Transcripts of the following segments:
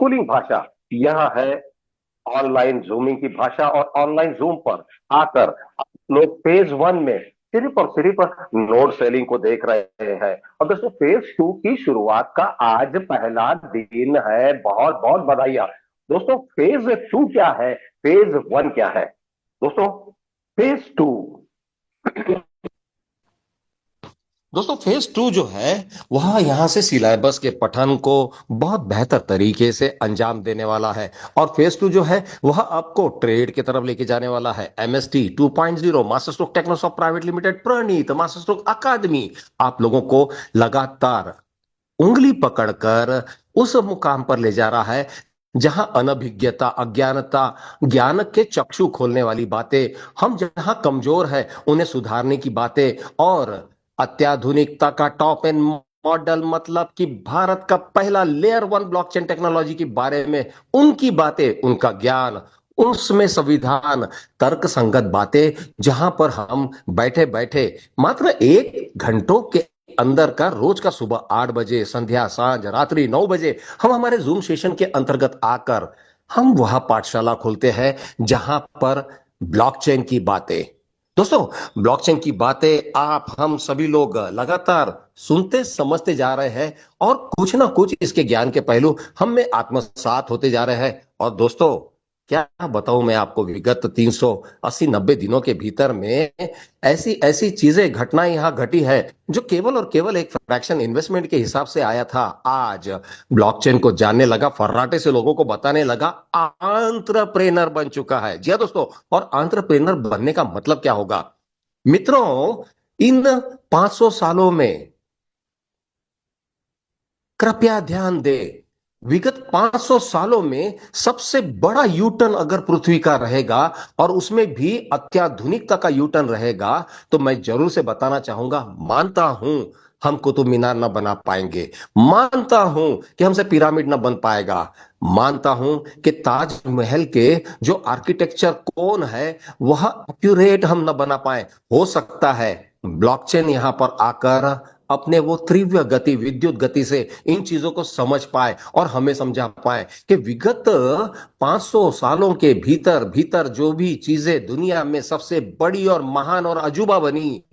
Schooling भाषा यह है ऑनलाइन जूमिंग की भाषा। और ऑनलाइन जूम पर आकर आप लोग फेज 1 में सिर्फ और सिर्फ नोट सेलिंग को देख रहे हैं। और दोस्तों फेज 2 की शुरुआत का आज पहला दिन है। बहुत बहुत बधाइयां। दोस्तों फेज 2 क्या है, फेज 1 क्या है? दोस्तों फेज 2, दोस्तों फेज टू जो है वह यहाँ से सिलेबस के पठन को बहुत बेहतर तरीके से अंजाम देने वाला है। और फेज टू जो है वह आपको ट्रेड की तरफ लेके जाने वाला है। MST 2.0 master stroke Technosoft private limited प्रणीत मास्टर स्ट्रोक अकादमी आप लोगों को लगातार उंगली पकड़कर उस मुकाम पर ले जा रहा है जहां अनभिज्ञता अज्ञानता ज्ञान के चक्षु खोलने वाली बातें, हम जहां कमजोर है उन्हें सुधारने की बातें, और अत्याधुनिकता का टॉप एंड मॉडल मतलब कि भारत का पहला लेयर 1 ब्लॉकचेन टेक्नोलॉजी के बारे में उनकी बातें, उनका ज्ञान, उसमें संविधान, तर्क संगत बातें, जहां पर हम बैठे बैठे मात्र 1 घंटों के अंदर का रोज का सुबह 8 बजे, संध्या, सांझ, रात्रि 9 बजे हम हमारे जूम सेशन के अंतर्गत आकर हम वह पाठशाला खोलते हैं जहां पर ब्लॉकचेन की बातें, दोस्तों ब्लॉकचेन की बातें आप हम सभी लोग लगातार सुनते समझते जा रहे हैं। और कुछ ना कुछ इसके ज्ञान के पहलू हम में आत्मसात होते जा रहे हैं। और दोस्तों क्या बताऊं मैं आपको, विगत 380-90 दिनों के भीतर में ऐसी ऐसी चीजें घटनाएं यहां घटी है जो केवल और केवल एक फ्रैक्शन इन्वेस्टमेंट के हिसाब से आया था, आज ब्लॉकचेन को जानने लगा, फर्राटे से लोगों को बताने लगा, आंत्रप्रेनर बन चुका है। जी हाँ दोस्तों, और आंत्रप्रेनर बनने का मतलब क्या होगा मित्रों? इन 500 सालों में कृपया ध्यान दे, विगत 500 सालों में सबसे बड़ा यूटर्न अगर पृथ्वी का रहेगा और उसमें भी अत्याधुनिकता का यूटर्न रहेगा, तो मैं जरूर से बताना चाहूंगा, मानता हूं हम कुतुब मीनार ना बना पाएंगे, मानता हूं कि हमसे पिरामिड ना बन पाएगा, मानता हूं कि ताजमहल के जो आर्किटेक्चर कोन है वह एक्यूरेट हम ना बना पाए। हो सकता है ब्लॉकचेन यहां पर आकर अपने वो तीव्र गति, विद्युत गति से इन चीजों को समझ पाए और हमें समझा पाए कि विगत 500 सालों के भीतर भीतर जो भी चीजें दुनिया में सबसे बड़ी और महान और अजूबा बनी,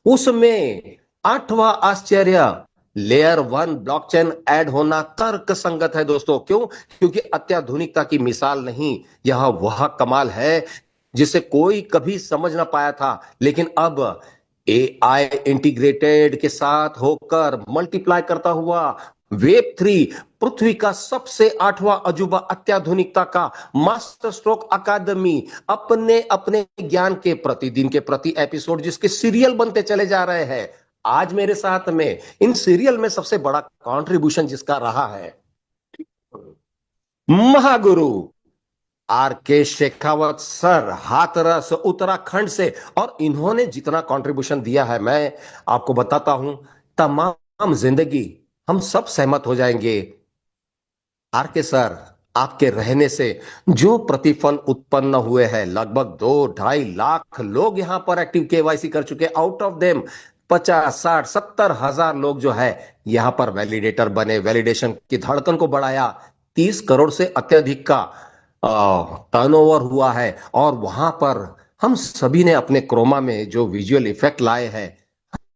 उसमें 8वां आश्चर्य लेयर 1 ब्लॉकचेन ऐड होना तर्क संगत है दोस्तों। क्यों? क्योंकि अत्याधुनिकता की मिसाल नहीं, यह वह कमाल है जिसे कोई कभी समझ ना पाया था, लेकिन अब एआई इंटीग्रेटेड के साथ होकर मल्टीप्लाई करता हुआ वेब 3 पृथ्वी का सबसे 8वां अजूबा, अत्याधुनिकता का मास्टर स्ट्रोक अकादमी, अपने अपने ज्ञान के प्रतिदिन के प्रति एपिसोड जिसके सीरियल बनते चले जा रहे हैं। आज मेरे साथ में इन सीरियल में सबसे बड़ा कंट्रीब्यूशन जिसका रहा है, Mahaguru R K Shekhawat sir, Hathras Uttarakhand से। और इन्होंने जितना कंट्रीब्यूशन दिया है मैं आपको बताता हूं, तमाम जिंदगी हम सब सहमत हो जाएंगे। आर के सर, आपके रहने से जो प्रतिफल उत्पन्न हुए हैं, लगभग 2-2.5 लाख लोग यहां पर एक्टिव केवाईसी कर चुके, आउट ऑफ देम 50-60-70 हजार लोग जो है यहां पर वैलिडेटर बने, वैलिडेशन की धड़कन को बढ़ाया। 30 करोड़ से अत्यधिक का टर्नओवर हुआ है। और वहां पर हम सभी ने अपने क्रोमा में जो विजुअल इफेक्ट लाए हैं,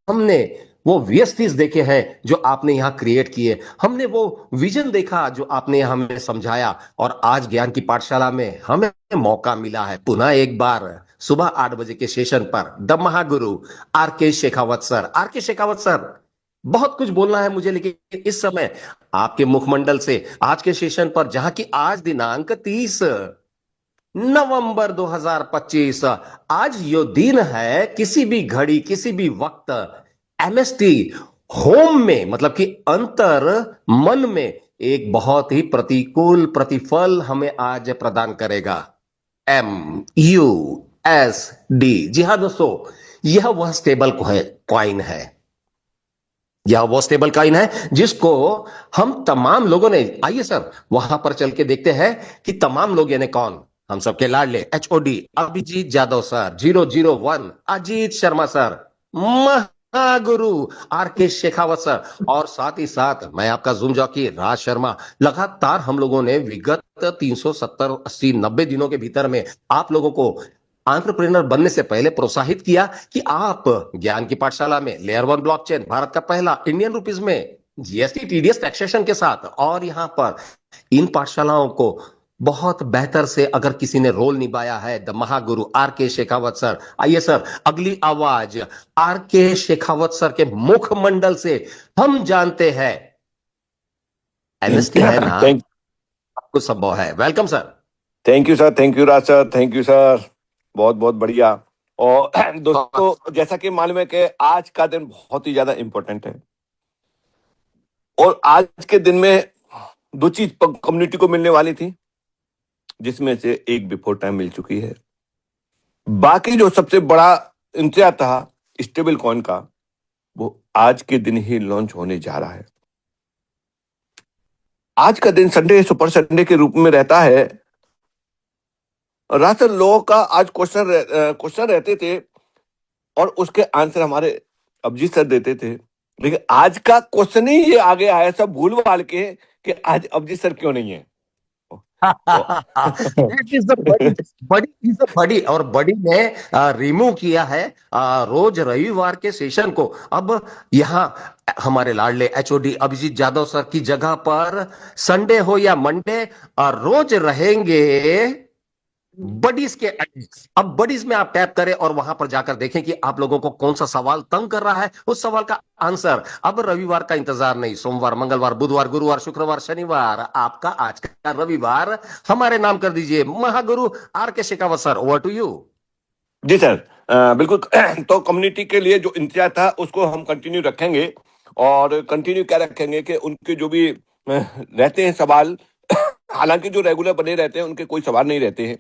हमने वो वीएसटीज देखे हैं जो आपने यहां क्रिएट किए, हमने वो विजन देखा जो आपने यहां हमें समझाया। और आज ज्ञान की पाठशाला में हमें मौका मिला है पुनः एक बार सुबह 8 बजे के सेशन पर the Mahaguru R K Shekhawat sir. Are K Shekhawat sir, बहुत कुछ बोलना है मुझे, लेकिन इस समय आपके मुखमंडल से आज के सेशन पर, जहां की आज दिनांक 30 नवंबर 2025, आज यो दिन है, किसी भी घड़ी किसी भी वक्त एमएसटी होम में, मतलब कि अंतर मन में एक बहुत ही प्रतिकूल प्रतिफल हमें आज प्रदान करेगा। MUSD, जी हां दोस्तों, यह वह स्टेबल कॉइन है, यह वो स्टेबल कॉइन है जिसको हम तमाम लोगों ने, आइए सर वहां पर चल के देखते हैं कि तमाम लोग यानी कौन, हम सबके लाडले HOD Abhijeet Jadhav sir, 001 Ajit Sharma sir, हाँ गुरु, आर के शेखावत सर। और साथ ही साथ मैं आपका जूम जॉकी राज शर्मा। लगातार हम लोगों ने विगत 370 80 90 दिनों के भीतर में आप लोगों को एंटरप्रेन्योर बनने से पहले प्रोत्साहित किया कि आप ज्ञान की पाठशाला में लेयर वन ब्लॉकचेन, भारत का पहला इंडियन रुपीज में जीएसटी टीडीएस टैक्सेशन के साथ, और यहां पर इन पाठशालाओं को बहुत बेहतर से अगर किसी ने रोल निभाया है, the Mahaguru R K Shekhawat sir. आइए सर, अगली आवाज आर के शेखावत सर के मुखमंडल से हम जानते हैं। एमएसटी है ना, थैंक आपको संभव है। Welcome sir. Thank you sir, thank you Raj sir, thank you sir. बहुत बहुत बढ़िया। और दोस्तों, जैसा कि मालूम है कि आज का दिन बहुत ही ज्यादा इम्पोर्टेंट है, और आज के दिन में दो चीज कम्युनिटी को मिलने वाली थी, जिसमें से एक बिफोर टाइम मिल चुकी है। बाकी जो सबसे बड़ा इंतजार था स्टेबल कॉइन का, वो आज के दिन ही लॉन्च होने जा रहा है। आज का दिन संडे सुपर संडे के रूप में रहता है। राज सर, लोगों का आज क्वेश्चन रहते थे, और उसके आंसर हमारे अभिजीत सर देते थे। लेकिन आज का क्वेश्चन ही ये आगे आया सब भूल भाल के कि आज अभिजीत सर क्यों नहीं है। तो दैट इज द बड़ी, बड़ी इज द बड़ी, और बड़ी ने रिमूव किया है रोज रविवार के सेशन को। अब यहाँ हमारे लाडले एचओडी अभिजीत यादव सर की जगह पर संडे हो या मंडे रोज रहेंगे बडीज के एड्स। अब बडीज में आप टैप करें और वहां पर जाकर देखें कि आप लोगों को कौन सा सवाल तंग कर रहा है, उस सवाल का आंसर। अब रविवार का इंतजार नहीं, सोमवार, मंगलवार, बुधवार, गुरुवार, शुक्रवार, शनिवार, आपका आज का रविवार हमारे नाम कर दीजिए। महागुरु R K Shekhawat sir, over to you. जी सर, बिल्कुल। तो कम्युनिटी के लिए जो इंतजार था उसको हम कंटिन्यू रखेंगे, और कंटिन्यू क्या रखेंगे कि उनके जो भी रहते हैं सवाल, हालांकि जो रेगुलर बने रहते हैं उनके कोई सवाल नहीं रहते हैं,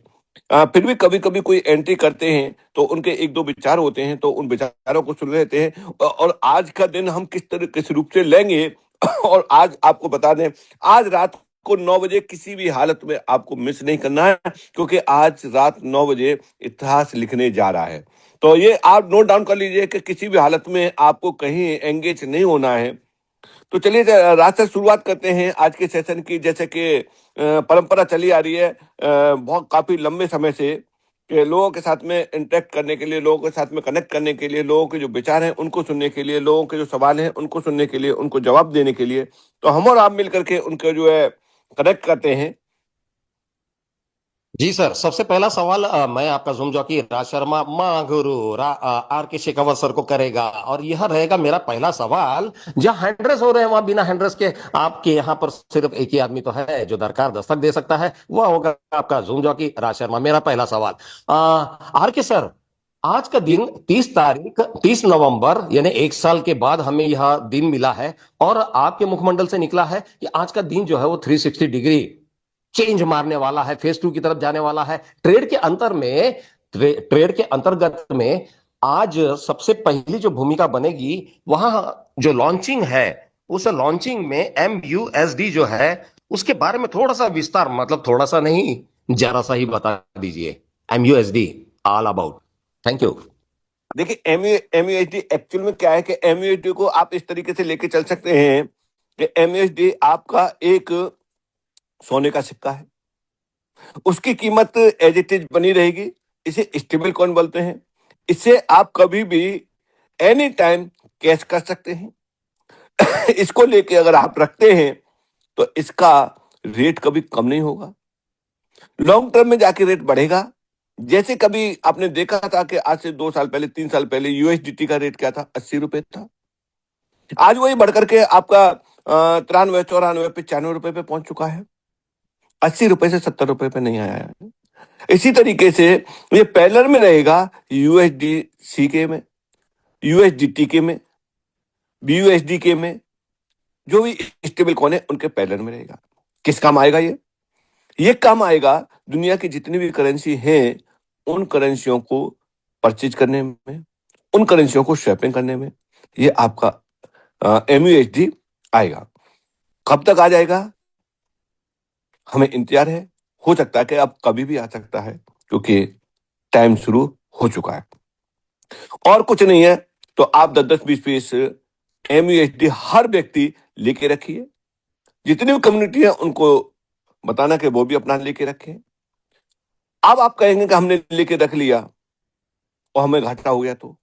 फिर भी कभी कभी कोई एंट्री करते हैं तो उनके एक दो विचार होते हैं, तो उन विचारों को सुन लेते हैं। और आज का दिन हम किस तरह किस रूप से लेंगे और आज आपको बता दें, आज रात को 9 बजे किसी भी हालत में आपको मिस नहीं करना है, क्योंकि आज रात 9 बजे इतिहास लिखने जा रहा है। तो ये आप नोट डाउन कर लीजिए कि किसी भी हालत में आपको कहीं एंगेज नहीं होना है। तो चलिए रात से शुरुआत करते हैं आज के सेशन की। जैसे कि परंपरा चली आ रही है बहुत काफी लंबे समय से, कि लोगों के साथ में इंटरेक्ट करने के लिए, लोगों के साथ में कनेक्ट करने के लिए, लोगों के जो विचार हैं उनको सुनने के लिए, लोगों के जो सवाल हैं उनको सुनने के लिए, उनको जवाब देने के लिए, तो हम और आप मिलकर के उनको जो है कनेक्ट करते हैं। जी सर, सबसे पहला सवाल मैं आपका जूम जॉकी राज शर्मा महागुरु आर के शेखावत सर को करेगा, और यह रहेगा मेरा पहला सवाल। जहां हैंड्रेस हो रहे हैं वहां बिना हैंड्रेस के आपके यहाँ पर सिर्फ एक ही आदमी तो है जो दरकार दस्तक दे सकता है, वह होगा आपका जूम जॉकी राज शर्मा। मेरा पहला सवाल आर के सर, आज का जी दिन 30 तारीख, 30 नवंबर, यानी एक साल के बाद हमें यह दिन मिला है, और आपके मुखमंडल से निकला है कि आज का दिन जो है वो 360 डिग्री चेंज मारने वाला है, फेज टू की तरफ जाने वाला है। ट्रेड के अंतर में, ट्रेड के अंतर्गत में आज सबसे पहली जो भूमिका बनेगी, वहां जो लॉन्चिंग है, उस लॉन्चिंग में एमयूएसडी जो है, उसके बारे में थोड़ा सा विस्तार, मतलब थोड़ा सा नहीं, जरा सा ही बता दीजिए। एमयूएसडी ऑल अबाउट। Thank you. देखिए, एमयूएसडी एक्चुअल में क्या है कि एमयूएसडी को आप इस तरीके से लेके चल सकते हैं कि एमयूएसडी आपका एक सोने का सिक्का है, उसकी कीमत एज इट इज बनी रहेगी। इसे स्टेबल कॉइन बोलते हैं। इसे आप कभी भी एनी टाइम कैश कर सकते हैं। इसको लेके अगर आप रखते हैं तो इसका रेट कभी कम नहीं होगा, लॉन्ग टर्म में जाके रेट बढ़ेगा। जैसे कभी आपने देखा था कि आज से 2 साल पहले, 3 साल पहले यूएसडीटी का रेट क्या था, 80 रुपए था। आज वही बढ़ करके आपका 93 94 95 रुपए पे पहुंच चुका है। 80 रुपए से 70 रुपए पे नहीं आया है। इसी तरीके से ये पैरेलल में रहेगा यूएसडी के में, यूएसडीटी के में, बीयूएसडी के में, जो भी स्टेबल कॉइन है उनके पैरेलल में रहेगा। किस काम आएगा ये काम आएगा दुनिया की जितनी भी करेंसी हैं उन करेंसियों को परचेज करने में, उन करेंसियों को स्वैपिंग करने में। ये आपका एमयूएसडी आएगा। कब तक आ जाएगा हमें इंतजार है। हो सकता है कि अब कभी भी आ सकता है, क्योंकि टाइम शुरू हो चुका है। और कुछ नहीं है, तो आप 10-10 20-20 MUSD हर व्यक्ति लेके रखिए। जितनी भी कम्युनिटी है उनको बताना कि वो भी अपना लेके रखें। अब आप कहेंगे कि हमने लेके रख लिया और हमें घाटा हो गया तो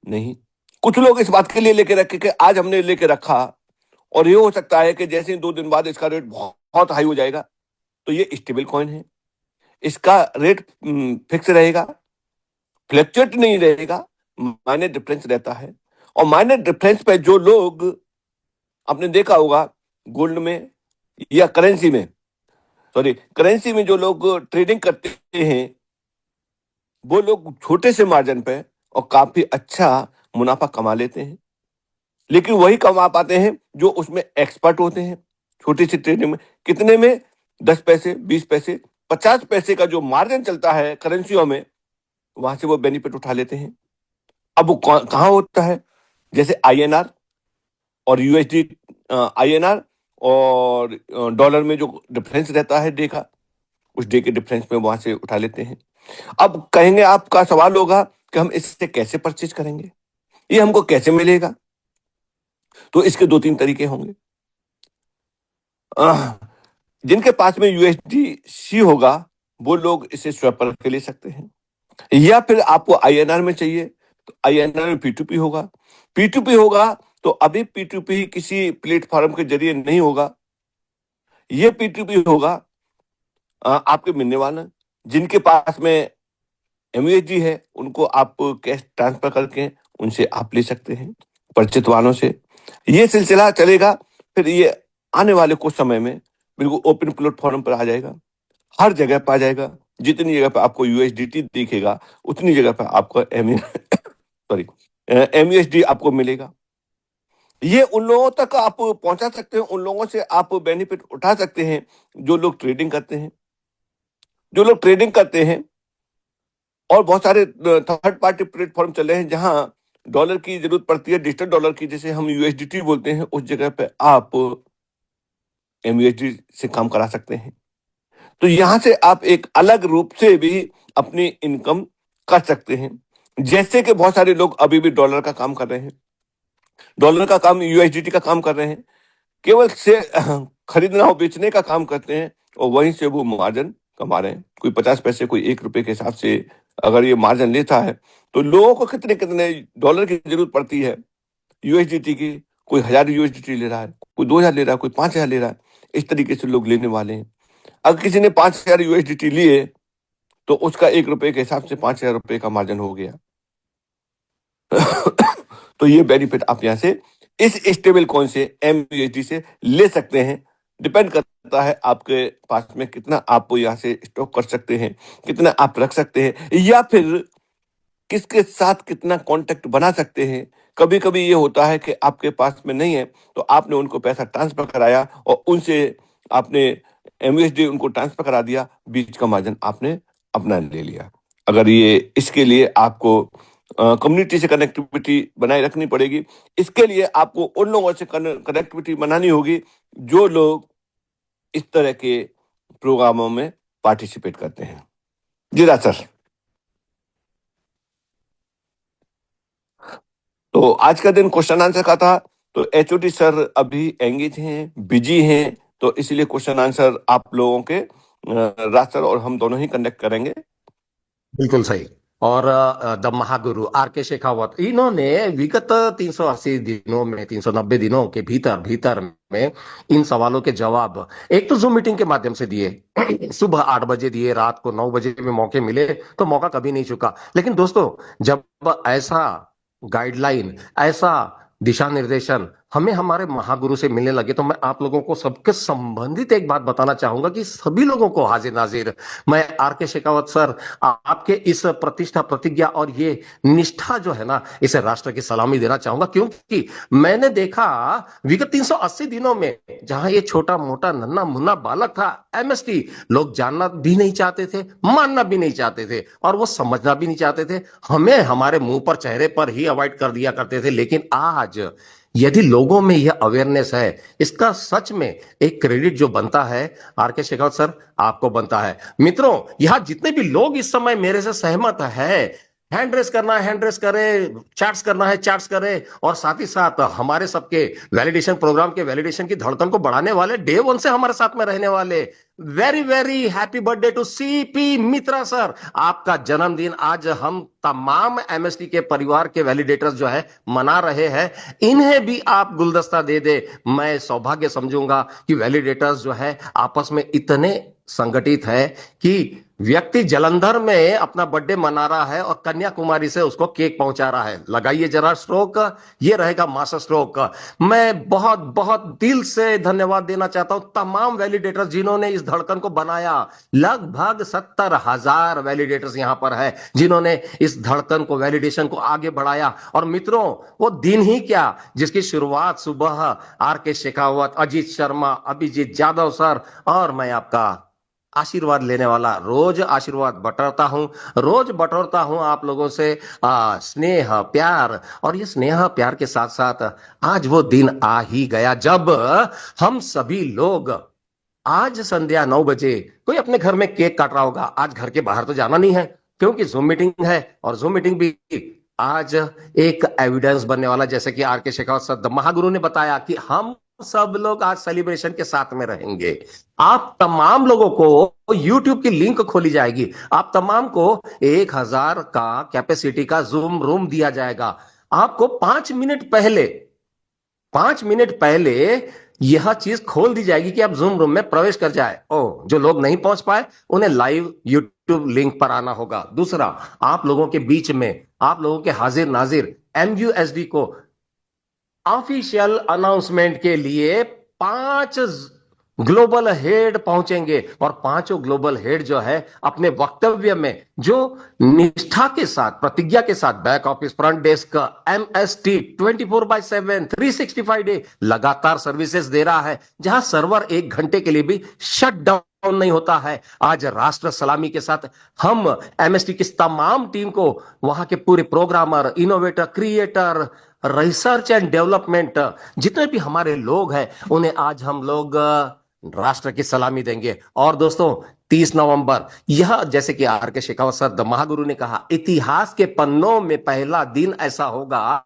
नहीं। कुछ लोग इस बात के लिए लेके रखे कि आज हमने लेके रखा और ये हो सकता है कि जैसे ही 2 दिन बाद इसका रेट बहुत हाई हो जाएगा, तो ये स्टेबल कॉइन है, इसका रेट फिक्स रहेगा, फ्लक्चुएट नहीं रहेगा, माइनर डिफरेंस रहता है। और माइनर डिफरेंस पे जो लोग, आपने देखा होगा गोल्ड में या करेंसी में, सॉरी करेंसी में जो लोग ट्रेडिंग करते हैं वो लोग छोटे से मार्जिन पे और काफी अच्छा मुनाफा कमा लेते हैं। लेकिन वही कमा पाते हैं जो उसमें एक्सपर्ट होते हैं। छोटी सी ट्रेडिंग में कितने में 10 पैसे, 20 पैसे, 50 पैसे का जो मार्जिन चलता है करेंसियों में, वहां से वो बेनिफिट उठा लेते हैं। अब वो कहाँ होता है? जैसे INR और USD, INR और डॉलर में जो डिफरेंस रहता है डे का, उस डे के डिफरेंस में वहां से उठा लेते हैं। अब कहेंगे, आपका सवाल होगा कि हम इससे कैसे परचेज करेंगे, ये हमको कैसे मिलेगा? तो इसके 2-3 तरीके होंगे। जिनके पास में USDC होगा वो लोग इसे स्वैप करके ले सकते हैं, या फिर आपको INR में चाहिए तो INR में P2P होगा। P2P होगा तो अभी P2P किसी प्लेटफॉर्म के जरिए नहीं होगा, ये P2P होगा आपके मिलने वाला। जिनके पास में MUSD है उनको आप कैश ट्रांसफर करके उनसे आप ले सकते हैं, परिचित वालों से। ये सिलसिला चलेगा, फिर ये आने वाले कुछ समय में बिल्कुल ओपन प्लेटफॉर्म पर आ जाएगा, हर जगह पर आ जाएगा। जितनी जगह पर आपको USDT दिखेगा उतनी जगह पर आपको सॉरी MUSD आपको मिलेगा। ये उन लोगों तक आप पहुंचा सकते हैं, उन लोगों से आप बेनिफिट उठा सकते हैं जो लोग ट्रेडिंग करते हैं। जो लोग ट्रेडिंग करते हैं, और बहुत सारे थर्ड पार्टी प्लेटफॉर्म चले हैं जहां डॉलर की जरूरत पड़ती है, डिजिटल डॉलर की, जिसे हम USDT बोलते हैं, उस जगह पे आप MUSD से काम करा सकते हैं। तो यहां से आप एक अलग रूप से भी अपनी इनकम कर सकते हैं। जैसे कि बहुत सारे लोग अभी भी डॉलर का काम कर रहे हैं, डॉलर का काम, USDT का काम कर रहे हैं, केवल से खरीदना और बेचने का काम करते हैं और वहीं से वो मार्जिन कमा रहे हैं। कोई 50 पैसे, कोई 1 रुपए के हिसाब से अगर ये मार्जिन लेता है तो लोगों को कितने कितने डॉलर की जरूरत पड़ती है USDT की। कोई 1000 USDT ले रहा है, कोई 2000 ले रहा है, कोई 5000 ले रहा है। इस तरीके से लोग लेने वाले हैं। अगर किसी ने 5000 USDT लिए तो उसका 1 रुपए के हिसाब से 5000 रुपए का मार्जिन हो गया। तो ये बेनिफिट आप यहां से इस स्टेबल कॉइन से, MUSD से ले सकते हैं। डिपेंड करता है आपके पास में कितना आप यहाँ से स्टॉक कर सकते हैं, कितना आप रख सकते हैं, या फिर किसके साथ कितना कांटेक्ट बना सकते हैं। कभी कभी ये होता है कि आपके पास में नहीं है तो आपने उनको पैसा ट्रांसफर कराया और उनसे आपने MUSD उनको ट्रांसफर करा दिया, बीच का मार्जिन आपने अपना ले लिया। अगर ये, इसके लिए आपको कम्युनिटी से कनेक्टिविटी बनाए रखनी पड़ेगी। इसके लिए आपको उन लोगों से कनेक्टिविटी बनानी होगी जो लोग इस तरह के प्रोग्रामों में पार्टिसिपेट करते हैं। जी राज सर। तो आज का दिन क्वेश्चन आंसर का था। तो HOD सर अभी एंगेज हैं, बिजी हैं, तो इसलिए क्वेश्चन आंसर आप लोगों के राज सर और हम दोनों ही कंडक्ट करेंगे। बिल्कुल सही। और द महागुरु RK शेखावत, इन्होंने विगत 380 दिनों में, 390 दिनों के भीतर भीतर में इन सवालों के जवाब एक तो जूम मीटिंग के माध्यम से दिए, सुबह 8 बजे दिए, रात को 9 बजे में मौके मिले तो मौका कभी नहीं चुका। लेकिन दोस्तों, जब ऐसा गाइडलाइन, ऐसा दिशा निर्देशन हमें हमारे महागुरु से मिलने लगे तो मैं आप लोगों को सबके संबंधित एक बात बताना चाहूंगा कि सभी लोगों को हाजिर नाजिर मैं RK शेखावत सर, आपके इस प्रतिष्ठा, प्रतिज्ञा और ये निष्ठा जो है ना, इसे राष्ट्र की सलामी देना चाहूंगा। क्योंकि मैंने देखा विगत 380 दिनों में, जहां ये छोटा मोटा नन्ना मुन्ना बालक था MST, लोग जानना भी नहीं चाहते थे, मानना भी नहीं चाहते थे, और वो समझना भी नहीं चाहते थे। हमें हमारे मुंह पर, चेहरे पर ही अवॉइड कर दिया करते थे। लेकिन आज यदि लोगों में यह अवेयरनेस है, इसका सच में एक क्रेडिट जो बनता है RK शेखावत सर, आपको बनता है। मित्रों, यहां जितने भी लोग इस समय मेरे से सहमत है, हैंड रेस करना है हैंड रेस करे, चैट्स करना है चैट्स करे, और साथ ही साथ हमारे सबके वैलिडेशन प्रोग्राम के वैलिडेशन की धड़कन को बढ़ाने वाले, डे वन से हमारे साथ में रहने वाले, very very happy birthday to CP Mitra sir. आपका जन्मदिन आज हम तमाम एमएसटी के परिवार के वैलिडेटर्स जो है मना रहे हैं, इन्हें भी आप गुलदस्ता दे दे। मैं सौभाग्य समझूंगा कि वैलिडेटर्स जो है आपस में इतने संगठित है कि व्यक्ति जलंधर में अपना बर्थडे मना रहा है और कन्याकुमारी से उसको केक पहुंचा रहा है। लगाइए जरा स्ट्रोक, ये रहेगा मास्टर स्ट्रोक। मैं बहुत बहुत दिल से धन्यवाद देना चाहता हूं तमाम वैलिडेटर्स जिन्होंने इस धड़कन को बनाया। लगभग 70,000 वैलिडेटर्स यहां पर है जिन्होंने इस धड़कन को, वैलिडेशन को आगे बढ़ाया। और मित्रों, वो दिन ही क्या जिसकी शुरुआत सुबह are K Shekhawat, Ajit Sharma, Abhijit Jadhav sir और मैं आपका आशीर्वाद लेने वाला, रोज आशीर्वाद बटोरता हूं आप लोगों से स्नेह प्यार। और ये स्नेह प्यार के साथ साथ आज वो दिन आ ही गया जब हम सभी लोग, आज संध्या 9 बजे कोई अपने घर में केक काट रहा होगा। आज घर के बाहर तो जाना नहीं है क्योंकि जूम मीटिंग है, और जूम मीटिंग भी आज एक एविडेंस बनने वाला, जैसे कि are K Shekhawat sir Mahaguru ने बताया कि हम सब लोग आज सेलिब्रेशन के साथ में रहेंगे। आप तमाम लोगों को YouTube की लिंक खोली जाएगी, आप तमाम को 1000 का कैपेसिटी का जूम रूम दिया जाएगा। आपको 5 मिनट पहले यह चीज खोल दी जाएगी कि आप जूम रूम में प्रवेश कर जाए। जो लोग नहीं पहुंच पाए उन्हें लाइव यूट्यूब लिंक पर आना होगा। दूसरा, आप लोगों के बीच में, आप लोगों के हाजिर नाजिर MUSD को ऑफिशियल अनाउंसमेंट के लिए 5 ग्लोबल हेड पहुंचेंगे, और 5 ग्लोबल हेड जो है अपने वक्तव्य में जो निष्ठा के साथ, प्रतिज्ञा के साथ, back office front desk MST 24/7 365 day लगातार सर्विसेज दे रहा है, जहां सर्वर 1 घंटे के लिए भी शट डाउन नहीं होता है। आज राष्ट्र सलामी के साथ हम MST की तमाम टीम को, वहां के पूरे programmer, innovator, creator, research and development, जितने भी हमारे लोग हैं, उन्हें आज हम लोग राष्ट्र की सलामी देंगे। और दोस्तों, 30 नवंबर, यह जैसे कि are K Shekhawat sir Mahaguru ने कहा, इतिहास के पन्नों में पहला दिन ऐसा होगा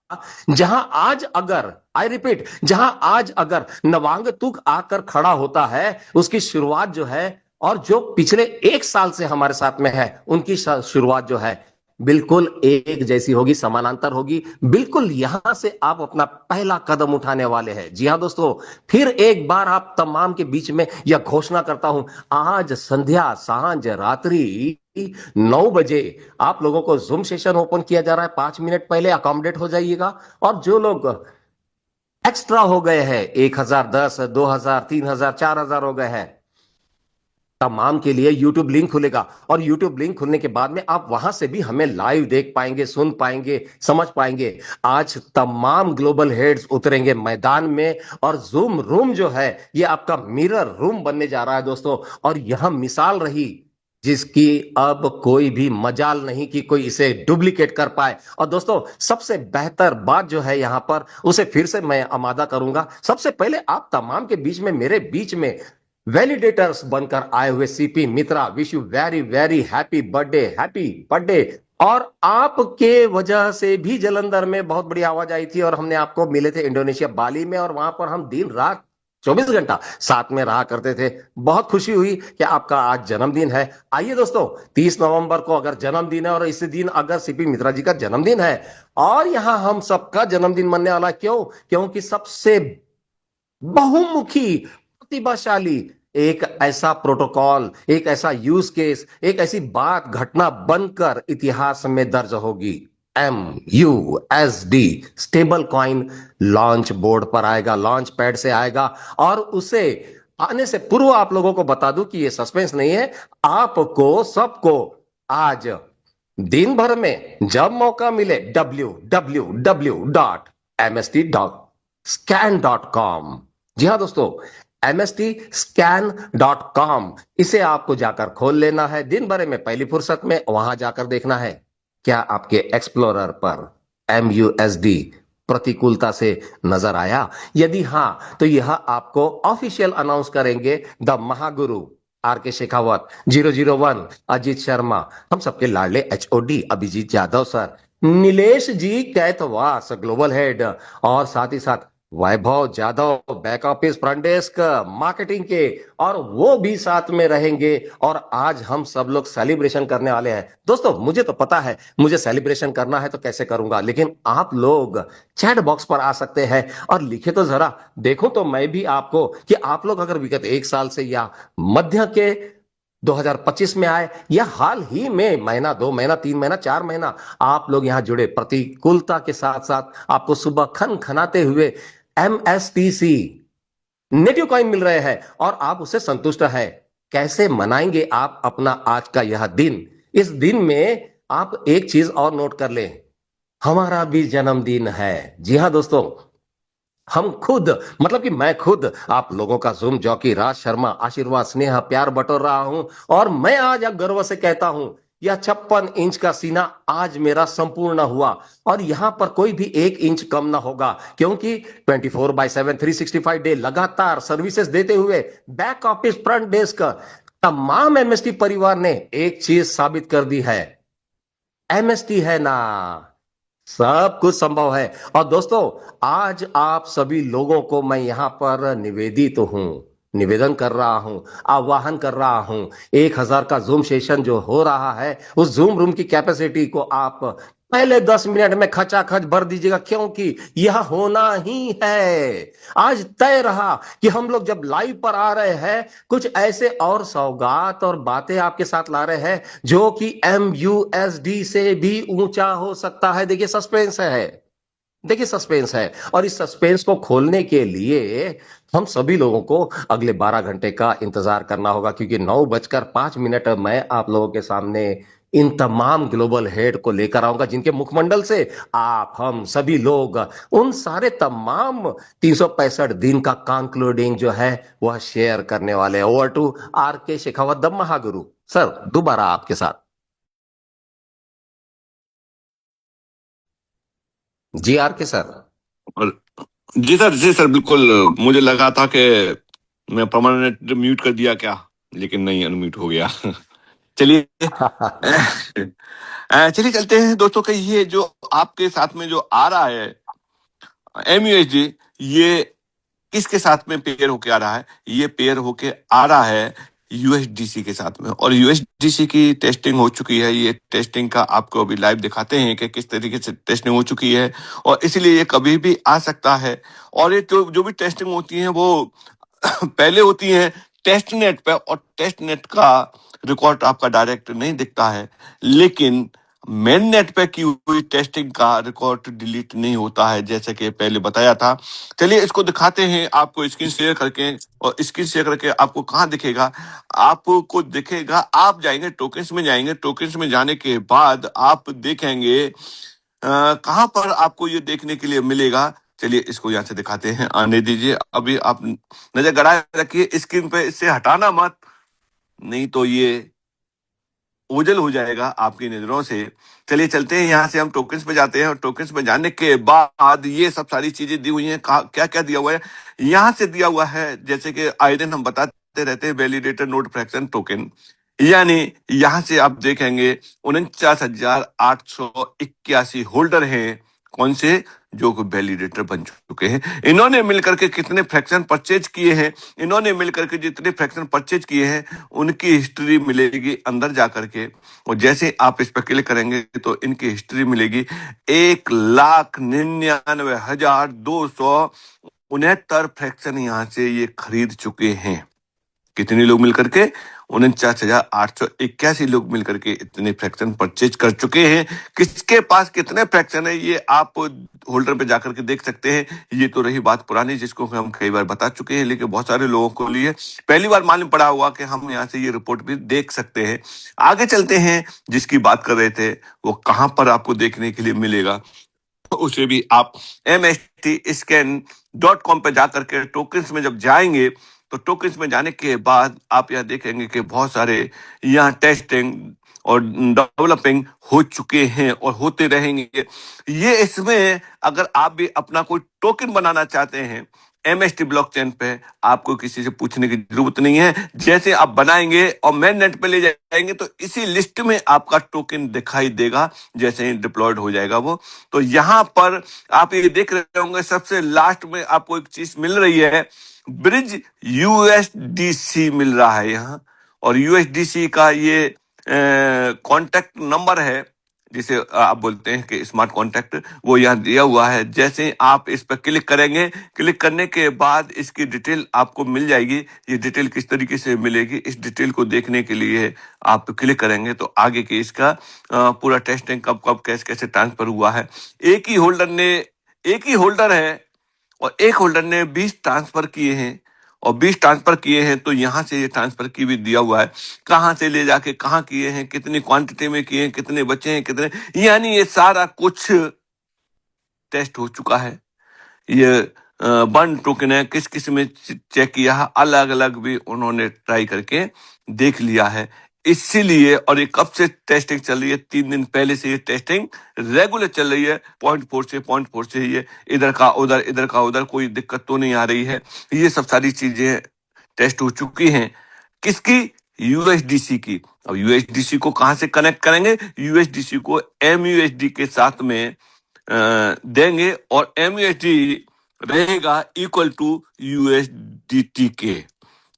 जहां आज अगर, आई रिपीट, जहां आज अगर नवांग तुक आकर खड़ा होता है, उसकी शुरुआत जो है, और जो पिछले 1 साल से हमारे साथ में है, उनकी शुरुआत जो है बिल्कुल एक जैसी होगी, समानांतर होगी। बिल्कुल यहां से आप अपना पहला कदम उठाने वाले हैं। जी हां दोस्तों, फिर एक बार आप तमाम के बीच में यह घोषणा करता हूं, आज संध्या, सांझ, रात्रि 9 बजे आप लोगों को जूम सेशन ओपन किया जा रहा है। 5 मिनट पहले अकोमोडेट हो जाइएगा। और जो लोग एक्स्ट्रा हो गए हैं, 1000, 10, 2000, 3000, 4000 हो गए हैं, तमाम के लिए YouTube लिंक खुलेगा, और YouTube लिंक खुलने के बाद में आप वहां से भी हमें लाइव देख पाएंगे, सुन पाएंगे, समझ पाएंगे। आज तमाम ग्लोबल हेड्स उतरेंगे मैदान में, और जूम रूम जो है ये आपका मिरर रूम बनने जा रहा है दोस्तों। और यह मिसाल रही जिसकी अब कोई भी मजाल नहीं कि कोई इसे डुप्लीकेट कर पाए। और दोस्तों, सबसे बेहतर बात जो है यहां पर, उसे फिर से मैं आमादा करूंगा। सबसे पहले आप तमाम के बीच में, मेरे बीच में वैलिडेटर्स बनकर आए हुए CP Mitra, wish you very very happy birthday. और आपके वजह से भी जलंधर में बहुत बड़ी आवाज आई थी, और हमने आपको मिले थे इंडोनेशिया बाली में, और वहां पर हम दिन रात 24 घंटा साथ में रहा करते थे। बहुत खुशी हुई कि आपका आज जन्मदिन है। आइए दोस्तों, 30 नवंबर को अगर जन्मदिन है, और इसी दिन अगर सीपी मित्रा जी का जन्मदिन है, और यहां हम सबका जन्मदिन मनने वाला, क्योंकि सबसे बहुमुखी, प्रतिभाशाली, एक ऐसा प्रोटोकॉल, एक ऐसा यूज केस, एक ऐसी बात, घटना बनकर इतिहास में दर्ज होगी। MUSD stable coin launch board पर आएगा, लॉन्च पैड से आएगा। और उसे आने से पूर्व आप लोगों को बता दूं कि यह सस्पेंस नहीं है, आपको सबको आज दिन भर में जब मौका मिले www.mst.scan.com, जी हां दोस्तों, mstscan.com, इसे आपको जाकर खोल लेना है। दिन भर में पहली फुर्सत में वहां जाकर देखना है क्या आपके एक्सप्लोरर पर MUSD प्रतिकूलता से नजर आया। यदि हां, तो यह आपको ऑफिशियल अनाउंस करेंगे the Mahaguru R K Shekhawat, 001 Ajit Sharma, हम सबके लाडले HOD Abhijeet Yadav sir, Nilesh ji Kaithwas global head, और साथ ही साथ Vaibhav Jadhav back office front desk marketing के, और वो भी साथ में रहेंगे। और आज हम सब लोग सेलिब्रेशन करने वाले हैं। दोस्तों मुझे तो पता है मुझे सेलिब्रेशन करना है तो कैसे करूंगा, लेकिन आप लोग चैट बॉक्स पर आ सकते हैं और लिखे तो जरा, देखो तो मैं भी आपको कि आप लोग अगर विगत एक साल से या मध्य के 2025 में आए या हाल ही में महीना, 2 महीना, 3 महीना, 4 महीना आप लोग यहां जुड़े, प्रतिकूलता के साथ साथ आपको सुबह खन खनाते हुए MSTC नेटिव कॉइन मिल रहे हैं और आप उससे संतुष्ट है। कैसे मनाएंगे आप अपना आज का यह दिन? इस दिन में आप एक चीज और नोट कर लें, हमारा भी जन्मदिन है। जी हां दोस्तों, हम खुद, मतलब कि मैं खुद आप लोगों का जूम जॉकी राज शर्मा आशीर्वाद स्नेह प्यार बटोर रहा हूं, और मैं आज अब गर्व से कहता हूं यह 56 इंच का सीना आज मेरा संपूर्ण हुआ, और यहां पर कोई भी 1 इंच कम ना होगा, क्योंकि 24/7 365 डे लगातार सर्विसेज देते हुए बैक ऑफिस फ्रंट डेस्क तमाम MST परिवार ने एक चीज साबित कर दी है, MST है ना, सब कुछ संभव है। और दोस्तों आज आप सभी लोगों को मैं यहां पर निवेदित हूं, निवेदन कर रहा हूं, आह्वान कर रहा हूं, 1000 का जूम सेशन जो हो रहा है उस जूम रूम की कैपेसिटी को आप पहले 10 मिनट में खचाखच भर दीजिएगा, क्योंकि यह होना ही है। आज तय रहा कि हम लोग जब लाइव पर आ रहे हैं कुछ ऐसे और सौगात और बातें आपके साथ ला रहे हैं जो कि MUSD से भी ऊंचा हो सकता है। देखिए सस्पेंस है, देखिए सस्पेंस है, और इस सस्पेंस को खोलने के लिए हम सभी लोगों को अगले 12 घंटे का इंतजार करना होगा, क्योंकि 9:05 मैं आप लोगों के सामने इन तमाम ग्लोबल हेड को लेकर आऊंगा जिनके मुखमंडल से आप हम सभी लोग उन सारे तमाम 365 दिन का कंक्लूडिंग जो है वह शेयर करने वाले हैं। Over to are K Shekhawat the Mahaguru sir, दोबारा आपके साथ। जी आर के सर। और जी सर बिल्कुल। मुझे लगा था कि मैं परमानेंट म्यूट कर दिया क्या, लेकिन नहीं, अनम्यूट हो गया। चलिए। चलिए चलते हैं दोस्तों के, ये जो आपके साथ में जो आ रहा है MUSD, ये किसके साथ में पेयर होके आ रहा है? ये पेयर होके आ रहा है USDC के साथ में, और USDC की टेस्टिंग हो चुकी है। ये टेस्टिंग का आपको अभी लाइव दिखाते हैं कि किस तरीके से टेस्टिंग हो चुकी है, और इसीलिए ये कभी भी आ सकता है। और ये जो जो भी टेस्टिंग होती है वो पहले होती है टेस्ट नेट पे, और टेस्ट नेट का रिकॉर्ड आपका डायरेक्ट नहीं दिखता है, लेकिन मेन नेट पे की हुई टेस्टिंग का रिकॉर्ड डिलीट नहीं होता है, जैसे कि पहले बताया था। चलिए इसको दिखाते हैं आपको स्क्रीन शेयर करके, और स्क्रीन शेयर करके आपको कहाँ दिखेगा? आपको दिखेगा, आप जाएंगे टोकन्स में, जाएंगे टोकन्स में, जाने के बाद आप देखेंगे कहाँ पर आपको ये देखने के लिए मिलेगा। चलिए इसको यहाँ से दिखाते हैं, आने दीजिए। अभी आप नजर गड़ाए रखिए स्क्रीन पे, इससे हटाना मत, नहीं तो ये ओझल हो जाएगा आपकी नजरों से। चलिए चलते हैं, यहाँ से हम टोकन्स पे जाते हैं, और टोकन्स पे जाने के बाद ये सब सारी चीजें दी हुई हैं। क्या क्या दिया हुआ है? यहाँ से दिया हुआ है, जैसे कि आए दिन हम बताते रहते हैं, वैलिडेटर नोट फ्रैक्शन टोकन, यानी यहाँ से आप देखेंगे 49,881 होल्डर हैं। कौन से? जो वैलिडेटर बन चुके हैं। इन्होंने मिलकर के कितने फ्रैक्शन परचेज किए हैं, इन्होंने मिलकर के जितने फ्रैक्शन परचेज किए हैं उनकी हिस्ट्री मिलेगी अंदर जाकर के, और जैसे आप इस पर क्लिक करेंगे तो इनकी हिस्ट्री मिलेगी। 1,99,269 फ्रैक्शन यहाँ से ये खरीद चुके हैं। कितने लोग मिलकर के? 49,881 लोग मिलकर के इतने फ्रैक्शन परचेज कर चुके हैं। किसके पास कितने फ्रैक्शन है ये आप होल्डर पे जाकर के देख सकते हैं। ये तो रही बात पुरानी, जिसको हम कई बार बता चुके हैं, लेकिन बहुत सारे लोगों को लिए पहली बार मालूम पड़ा हुआ कि हम यहाँ से ये रिपोर्ट भी देख सकते हैं। आगे चलते हैं, जिसकी बात कर रहे थे वो कहाँ पर आपको देखने के लिए मिलेगा, उसे भी आप mstscan.com पे जाकर के टोकन्स में जब जाएंगे, तो टोकन्स में जाने के बाद आप यहाँ देखेंगे कि बहुत सारे यहाँ टेस्टिंग और डेवलपिंग हो चुके हैं और होते रहेंगे। ये इसमें अगर आप भी अपना कोई टोकन बनाना चाहते हैं MST ब्लॉकचेन पे आपको किसी से पूछने की जरूरत नहीं है। जैसे आप बनाएंगे और मेन नेट पे ले जाएंगे तो इसी लिस्ट में आपका टोकन दिखाई देगा जैसे ही डिप्लॉयड हो जाएगा वो। तो यहां पर आप ये देख रहे होंगे सबसे लास्ट में आपको एक चीज मिल रही है, ब्रिज USDC मिल रहा है यहाँ। और USDC का ये कॉन्टैक्ट नंबर है जिसे आप बोलते हैं कि स्मार्ट कॉन्टैक्ट, वो यहाँ दिया हुआ है। जैसे ही आप इस पर क्लिक करेंगे, क्लिक करने के बाद इसकी डिटेल आपको मिल जाएगी। ये डिटेल किस तरीके से मिलेगी, इस डिटेल को देखने के लिए आप क्लिक करेंगे तो आगे के इसका पूरा टेस्टिंग कब कब कैसे कैसे ट्रांसफर हुआ है। एक ही होल्डर है और एक होल्डर ने 20 ट्रांसफर किए हैं और 20 ट्रांसफर किए हैं तो यहां से ये ट्रांसफर की भी दिया हुआ है, कहां से ले जाके कहां किए हैं, कितनी क्वांटिटी में किए हैं, कितने बचे हैं, कितने, यानी ये सारा कुछ टेस्ट हो चुका है। ये वन टोकन है, किस किस में चेक किया है, अलग अलग भी उन्होंने ट्राई करके देख लिया है। इसीलिए, और ये कब से टेस्टिंग चल रही है, 3 दिन पहले से ये टेस्टिंग रेगुलर चल रही है। पॉइंट 4 से ये इधर का उधर, इधर का उधर, कोई दिक्कत तो नहीं आ रही है। ये सब सारी चीजें टेस्ट हो चुकी हैं। किसकी? USDC की। अब USDC को कहां से कनेक्ट करेंगे? USDC को MUSD के साथ में देंगे और MUSD रहेगा इक्वल टू USDT के।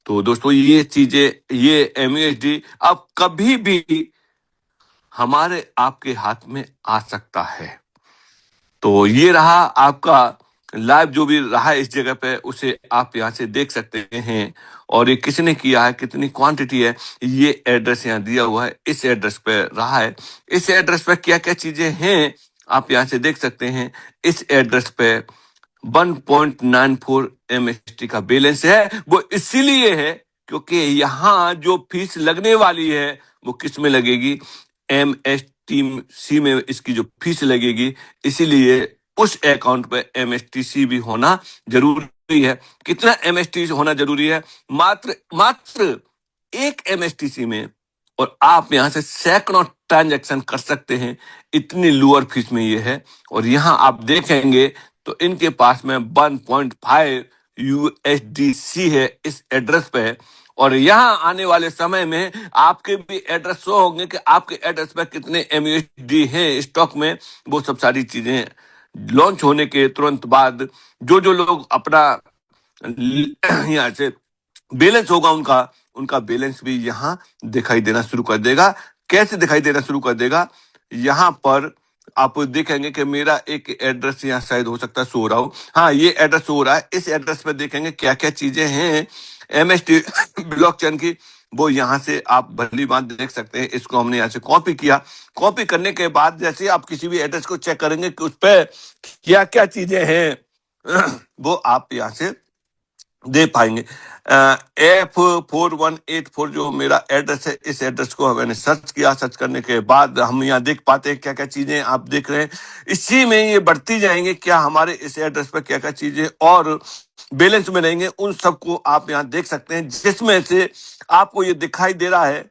तो दोस्तों ये चीजें, ये MUSD अब कभी भी हमारे आपके हाथ में आ सकता है। तो ये रहा आपका लाइव, जो भी रहा इस जगह पे उसे आप यहाँ से देख सकते हैं। और ये किसने किया है, कितनी क्वांटिटी है, ये एड्रेस यहाँ दिया हुआ है, इस एड्रेस पे रहा है। इस एड्रेस पे क्या क्या चीजें हैं आप यहाँ से देख सकते हैं। इस एड्रेस पे 1.94 MST का बैलेंस है। वो इसीलिए है क्योंकि यहाँ जो फीस लगने वाली है वो किस में लगेगी? MSTC में इसकी जो फीस लगेगी, इसीलिए उस अकाउंट पे MSTC भी होना जरूरी है। कितना MSTC होना जरूरी है? मात्र मात्र 1 MSTC में, और आप यहां से सैकड़ों ट्रांजैक्शन कर सकते हैं, इतनी लोअर फीस में ये है। और यहां आप देखेंगे तो इनके पास में 1.5 USDC है इस एड्रेस पे। और यहाँ आने वाले समय में आपके भी एड्रेस शो होंगे कि आपके एड्रेस पे कितने MUSD हैं स्टॉक में। वो सब सारी चीजें लॉन्च होने के तुरंत बाद जो जो लोग अपना यहाँ से बैलेंस होगा उनका उनका बैलेंस भी यहाँ दिखाई देना शुरू कर देगा। कैसे दिखाई देना शुरू कर देगा? यहाँ पर आप देखेंगे कि मेरा एक एड्रेस यहाँ शायद हो सकता है शो हो रहा हो। हाँ, ये एड्रेस शो हो रहा है। इस एड्रेस पे देखेंगे क्या क्या चीजें हैं MST ब्लॉकचेन की, वो यहाँ से आप भली बात देख सकते हैं। इसको हमने यहाँ से कॉपी किया। कॉपी करने के बाद जैसे आप किसी भी एड्रेस को चेक करेंगे कि उस पर क्या क्या चीजें हैं वो आप यहाँ से दे पाएंगे। F4184 जो मेरा एड्रेस है, इस एड्रेस को मैंने सर्च किया। सर्च करने के बाद हम यहाँ देख पाते हैं क्या क्या चीजें आप देख रहे हैं। इसी में ये बढ़ती जाएंगे क्या हमारे इस एड्रेस पर क्या क्या चीजें और बैलेंस में रहेंगे, उन सबको आप यहाँ देख सकते हैं। जिसमें से आपको ये दिखाई दे रहा है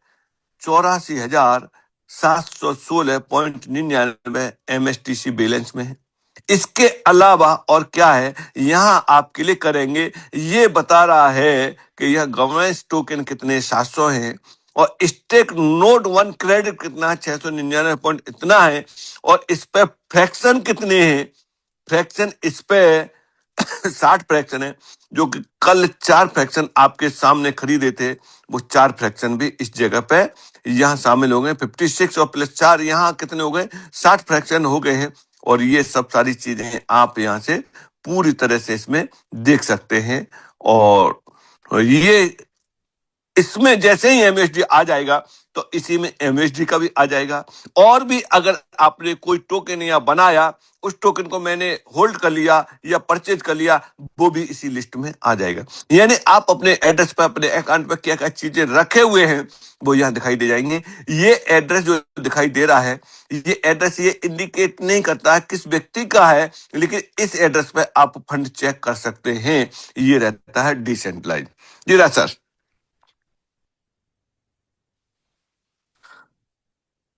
84,716.99 MSTC बैलेंस में है। इसके अलावा और क्या है, यहां आप क्लिक करेंगे, ये बता रहा है कि यह गवर्नेंस टोकन कितने 700 हैं और स्टेक नोड 1 क्रेडिट कितना 699 पॉइंट इतना है। और इस पे फ्रैक्शन कितने हैं? फ्रैक्शन इस पे 60 फ्रैक्शन है, जो कि कल 4 फ्रैक्शन आपके सामने खरीदे थे, वो 4 फ्रैक्शन भी इस जगह पे यहाँ शामिल हो गए। 56 और प्लस 4 यहाँ कितने हो गए? 60 फ्रैक्शन हो गए हैं। और ये सब सारी चीजें आप यहाँ से पूरी तरह से इसमें देख सकते हैं। और ये इसमें जैसे ही MSD आ जाएगा तो इसी में MSD का भी आ जाएगा। और भी अगर आपने कोई टोकन या बनाया, उस टोकन को मैंने होल्ड कर लिया या परचेज कर लिया, वो भी इसी लिस्ट में आ जाएगा। यानी आप अपने एड्रेस पर, अपने अकाउंट पर क्या क्या चीजें रखे हुए हैं वो यहाँ दिखाई दे जाएंगे। ये एड्रेस जो दिखाई दे रहा है, ये एड्रेस ये इंडिकेट नहीं करता है किस व्यक्ति का है, लेकिन इस एड्रेस पे आप फंड चेक कर सकते हैं। ये रहता है डिसेंट्रलाइज। जी राज सर,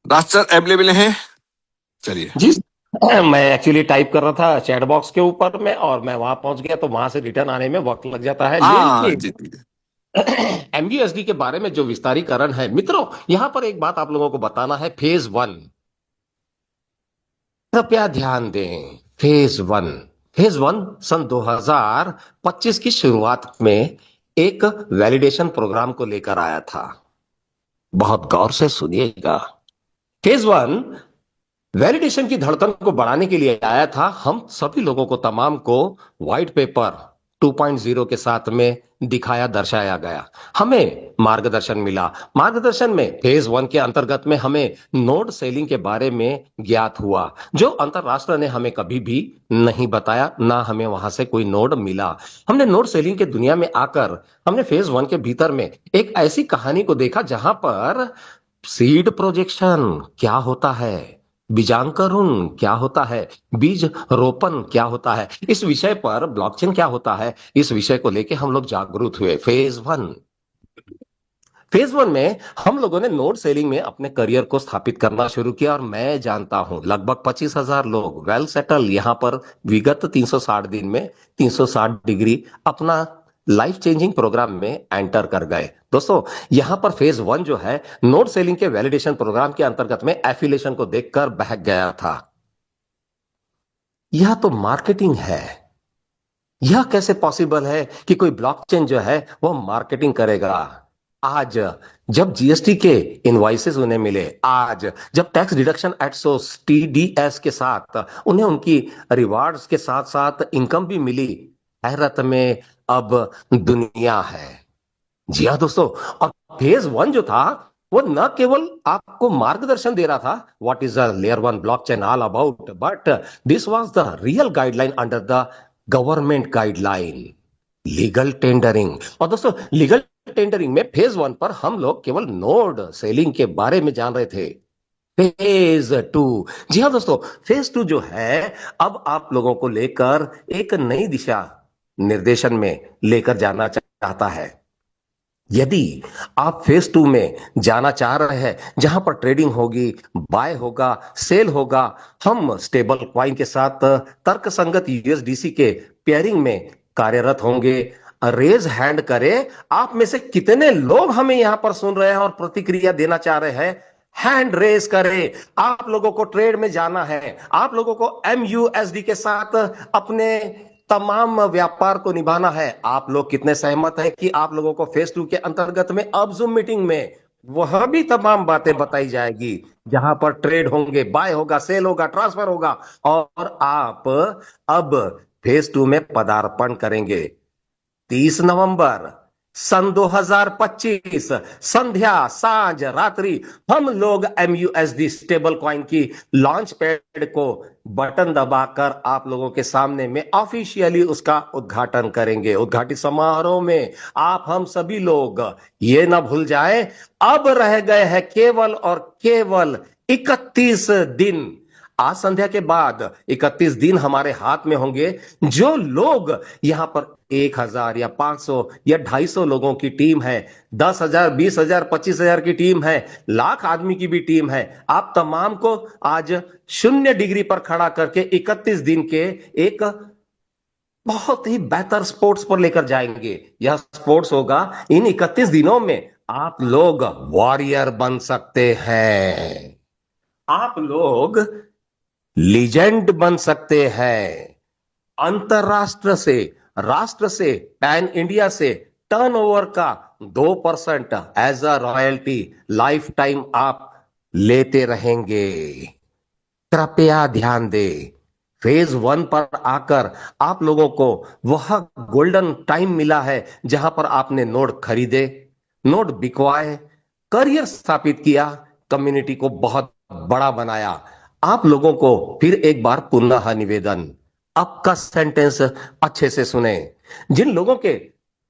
राज सर अवेलेबल हैं? चलिए। जी मैं एक्चुअली टाइप कर रहा था चैट बॉक्स के ऊपर में, और मैं वहां पहुंच गया, तो वहां से रिटर्न आने में वक्त लग जाता है, हाँ लेकिन जी जी। एमयूएसडी के बारे में जो विस्तारीकरण है मित्रों, यहां पर एक बात आप लोगों को बताना है। फेज वन, कृपया ध्यान दें। फेज वन, फेज वन सन 2025 की शुरुआत में एक वैलिडेशन प्रोग्राम को लेकर आया था। बहुत गौर से सुनिएगा। फेज वन वैलिडेशन की धड़कन को बढ़ाने के लिए आया था। हम सभी लोगों को, तमाम को, व्हाइट पेपर 2.0 के साथ में दिखाया, दर्शाया गया। हमें मार्गदर्शन मिला। मार्गदर्शन में फेज वन के अंतर्गत में हमें नोड सेलिंग के बारे में ज्ञात हुआ, जो अंतरराष्ट्र ने हमें कभी भी नहीं बताया, ना हमें वहां से कोई नोड मिला। हमने नोड सेलिंग के दुनिया में आकर हमने फेज वन के भीतर में एक ऐसी कहानी को देखा जहां पर सीड प्रोजेक्शन क्या होता है, बीजांकुरण क्या होता है, बीज रोपण क्या होता है, इस विषय पर ब्लॉकचेन क्या होता है, इस विषय को लेके हम लोग जागरूक हुए। फेज वन में हम लोगों ने नोड सेलिंग में अपने करियर को स्थापित करना शुरू किया, और मैं जानता हूं लगभग 25,000 लोग वेल सेटल यहां पर विगत 360 दिन में 360 डिग्री अपना लाइफ चेंजिंग प्रोग्राम में एंटर कर गए। दोस्तों, यहां पर फेज वन जो है नोड सेलिंग के वैलिडेशन प्रोग्राम के अंतर्गत में एफिलेशन को देखकर बहक गया था। यह तो मार्केटिंग है। यह कैसे पॉसिबल है कि कोई ब्लॉकचेन जो है वो मार्केटिंग करेगा? आज जब जीएसटी के इनवॉइसेस उन्हें मिले, आज जब tax deduction at source TDS के साथ उन्हें उनकी रिवार्ड्स के साथ साथ इनकम भी मिली, हैरत में अब दुनिया है। जी हाँ दोस्तों, और फेज वन जो था वो न केवल आपको मार्गदर्शन दे रहा था, what is the layer one blockchain all about, but this was the real guideline under the government guideline, legal tendering. और दोस्तों, लीगल टेंडरिंग में फेज वन पर हम लोग केवल नोड सेलिंग के बारे में जान रहे थे। फेज टू, जी हाँ दोस्तों, फेज टू जो है अब आप लोगों को लेकर एक नई दिशा निर्देशन में लेकर जाना चाहता है। यदि आप फेज टू में जाना चाह रहे हैं, जहां पर ट्रेडिंग होगी, बाय होगा, सेल होगा, हम स्टेबल क्वाइन के साथ तर्कसंगत यूएसडीसी के पेयरिंग में कार्यरत होंगे। रेज हैंड करें, आप में से कितने लोग हमें यहां पर सुन रहे हैं और प्रतिक्रिया देना चाह रहे हैं? हैंड रेज करें। आप लोगों को ट्रेड में जाना है, आप लोगों को एमयूएसडी के साथ अपने तमाम व्यापार को निभाना है। आप लोग कितने सहमत हैं कि आप लोगों को फेज टू के अंतर्गत में अब जूम मीटिंग में वह भी तमाम बातें बताई जाएगी, जहां पर ट्रेड होंगे, बाय होगा, सेल होगा, ट्रांसफर होगा, और आप अब फेज टू में पदार्पण करेंगे। 30 नवंबर सन 2025 संध्या, साँझ, रात्रि, हम लोग एमयूएसडी स्टेबल कॉइन की लॉन्च पैड को बटन दबाकर आप लोगों के सामने में ऑफिशियली उसका उद्घाटन करेंगे। उद्घाटित समारोह में आप हम सभी लोग ये ना भूल जाएं, अब रह गए हैं केवल और केवल 31 दिन। आज संध्या के बाद 31 दिन हमारे हाथ में होंगे। जो लोग यहां पर 1,000 या 500 या 250 लोगों की टीम है, 10,000, 20,000, 25,000 की टीम है, लाख आदमी की भी टीम है, आप तमाम को आज 0 डिग्री पर खड़ा करके 31 दिन के एक बहुत ही बेहतर स्पोर्ट्स पर लेकर जाएंगे। यह स्पोर्ट्स होगा, इन 31 दिनों में आप लोग वॉरियर बन सकते हैं, आप लोग लीजेंड बन सकते हैं। अंतरराष्ट्र से, राष्ट्र से, पैन इंडिया से टर्नओवर का 2% as a royalty lifetime आप लेते रहेंगे। कृपया ध्यान दें, फेज वन पर आकर आप लोगों को वह गोल्डन टाइम मिला है जहां पर आपने नोड खरीदे, नोड बिकवाए, करियर स्थापित किया, कम्युनिटी को बहुत बड़ा बनाया। आप लोगों को फिर एक बार पुनः निवेदन, आपका सेंटेंस अच्छे से सुने। जिन लोगों के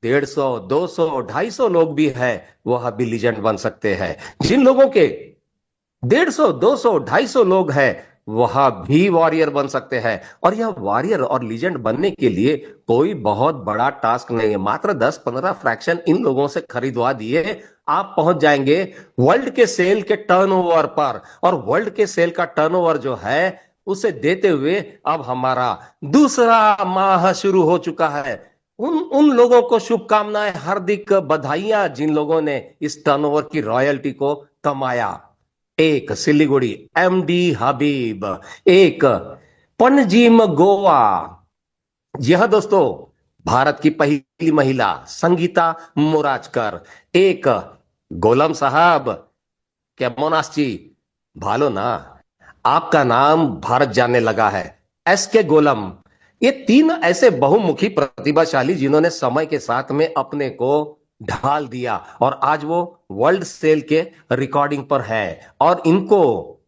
150, 200, 250 लोग भी है, वह भी लीजेंड बन सकते हैं। जिन लोगों के 150, 200, 250 लोग हैं, वह भी वॉरियर बन सकते हैं। और यह वॉरियर और लीजेंड बनने के लिए कोई बहुत बड़ा टास्क नहीं है। मात्र 10-15 फ्रैक्शन इन लोगों से खरीदवा दिए, आप पहुंच जाएंगे वर्ल्ड के सेल के टर्नओवर पर। और वर्ल्ड के सेल का टर्नओवर जो है उसे देते हुए अब हमारा दूसरा माह शुरू हो चुका है। उन उन लोगों को शुभकामनाएं, हार्दिक बधाइयां जिन लोगों ने इस टर्नओवर की रॉयल्टी को कमाया। एक सिलीगुड़ी एमडी हबीब, एक पणजीम गोवा। यह दोस्तों भारत की पहली महिला संगीता मोराजकर, एक गोलम साहब, केमोनास्ची, भालो ना, आपका नाम भारत जानने लगा है। एस के गोलम, ये तीन ऐसे बहुमुखी प्रतिभाशाली जिन्होंने समय के साथ में अपने को ढाल दिया और आज वो वर्ल्ड सेल के रिकॉर्डिंग पर है। और इनको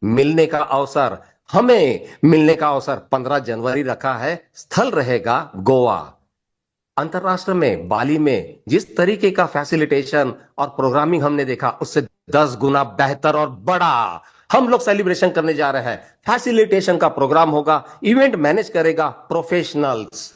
मिलने का अवसर, हमें मिलने का अवसर 15 जनवरी रखा है। स्थल रहेगा गोवा। अंतरराष्ट्र में बाली में जिस तरीके का फैसिलिटेशन और प्रोग्रामिंग हमने देखा, उससे 10 गुना बेहतर और बड़ा हम लोग सेलिब्रेशन करने जा रहे हैं। फैसिलिटेशन का प्रोग्राम होगा, इवेंट मैनेज करेगा प्रोफेशनल्स।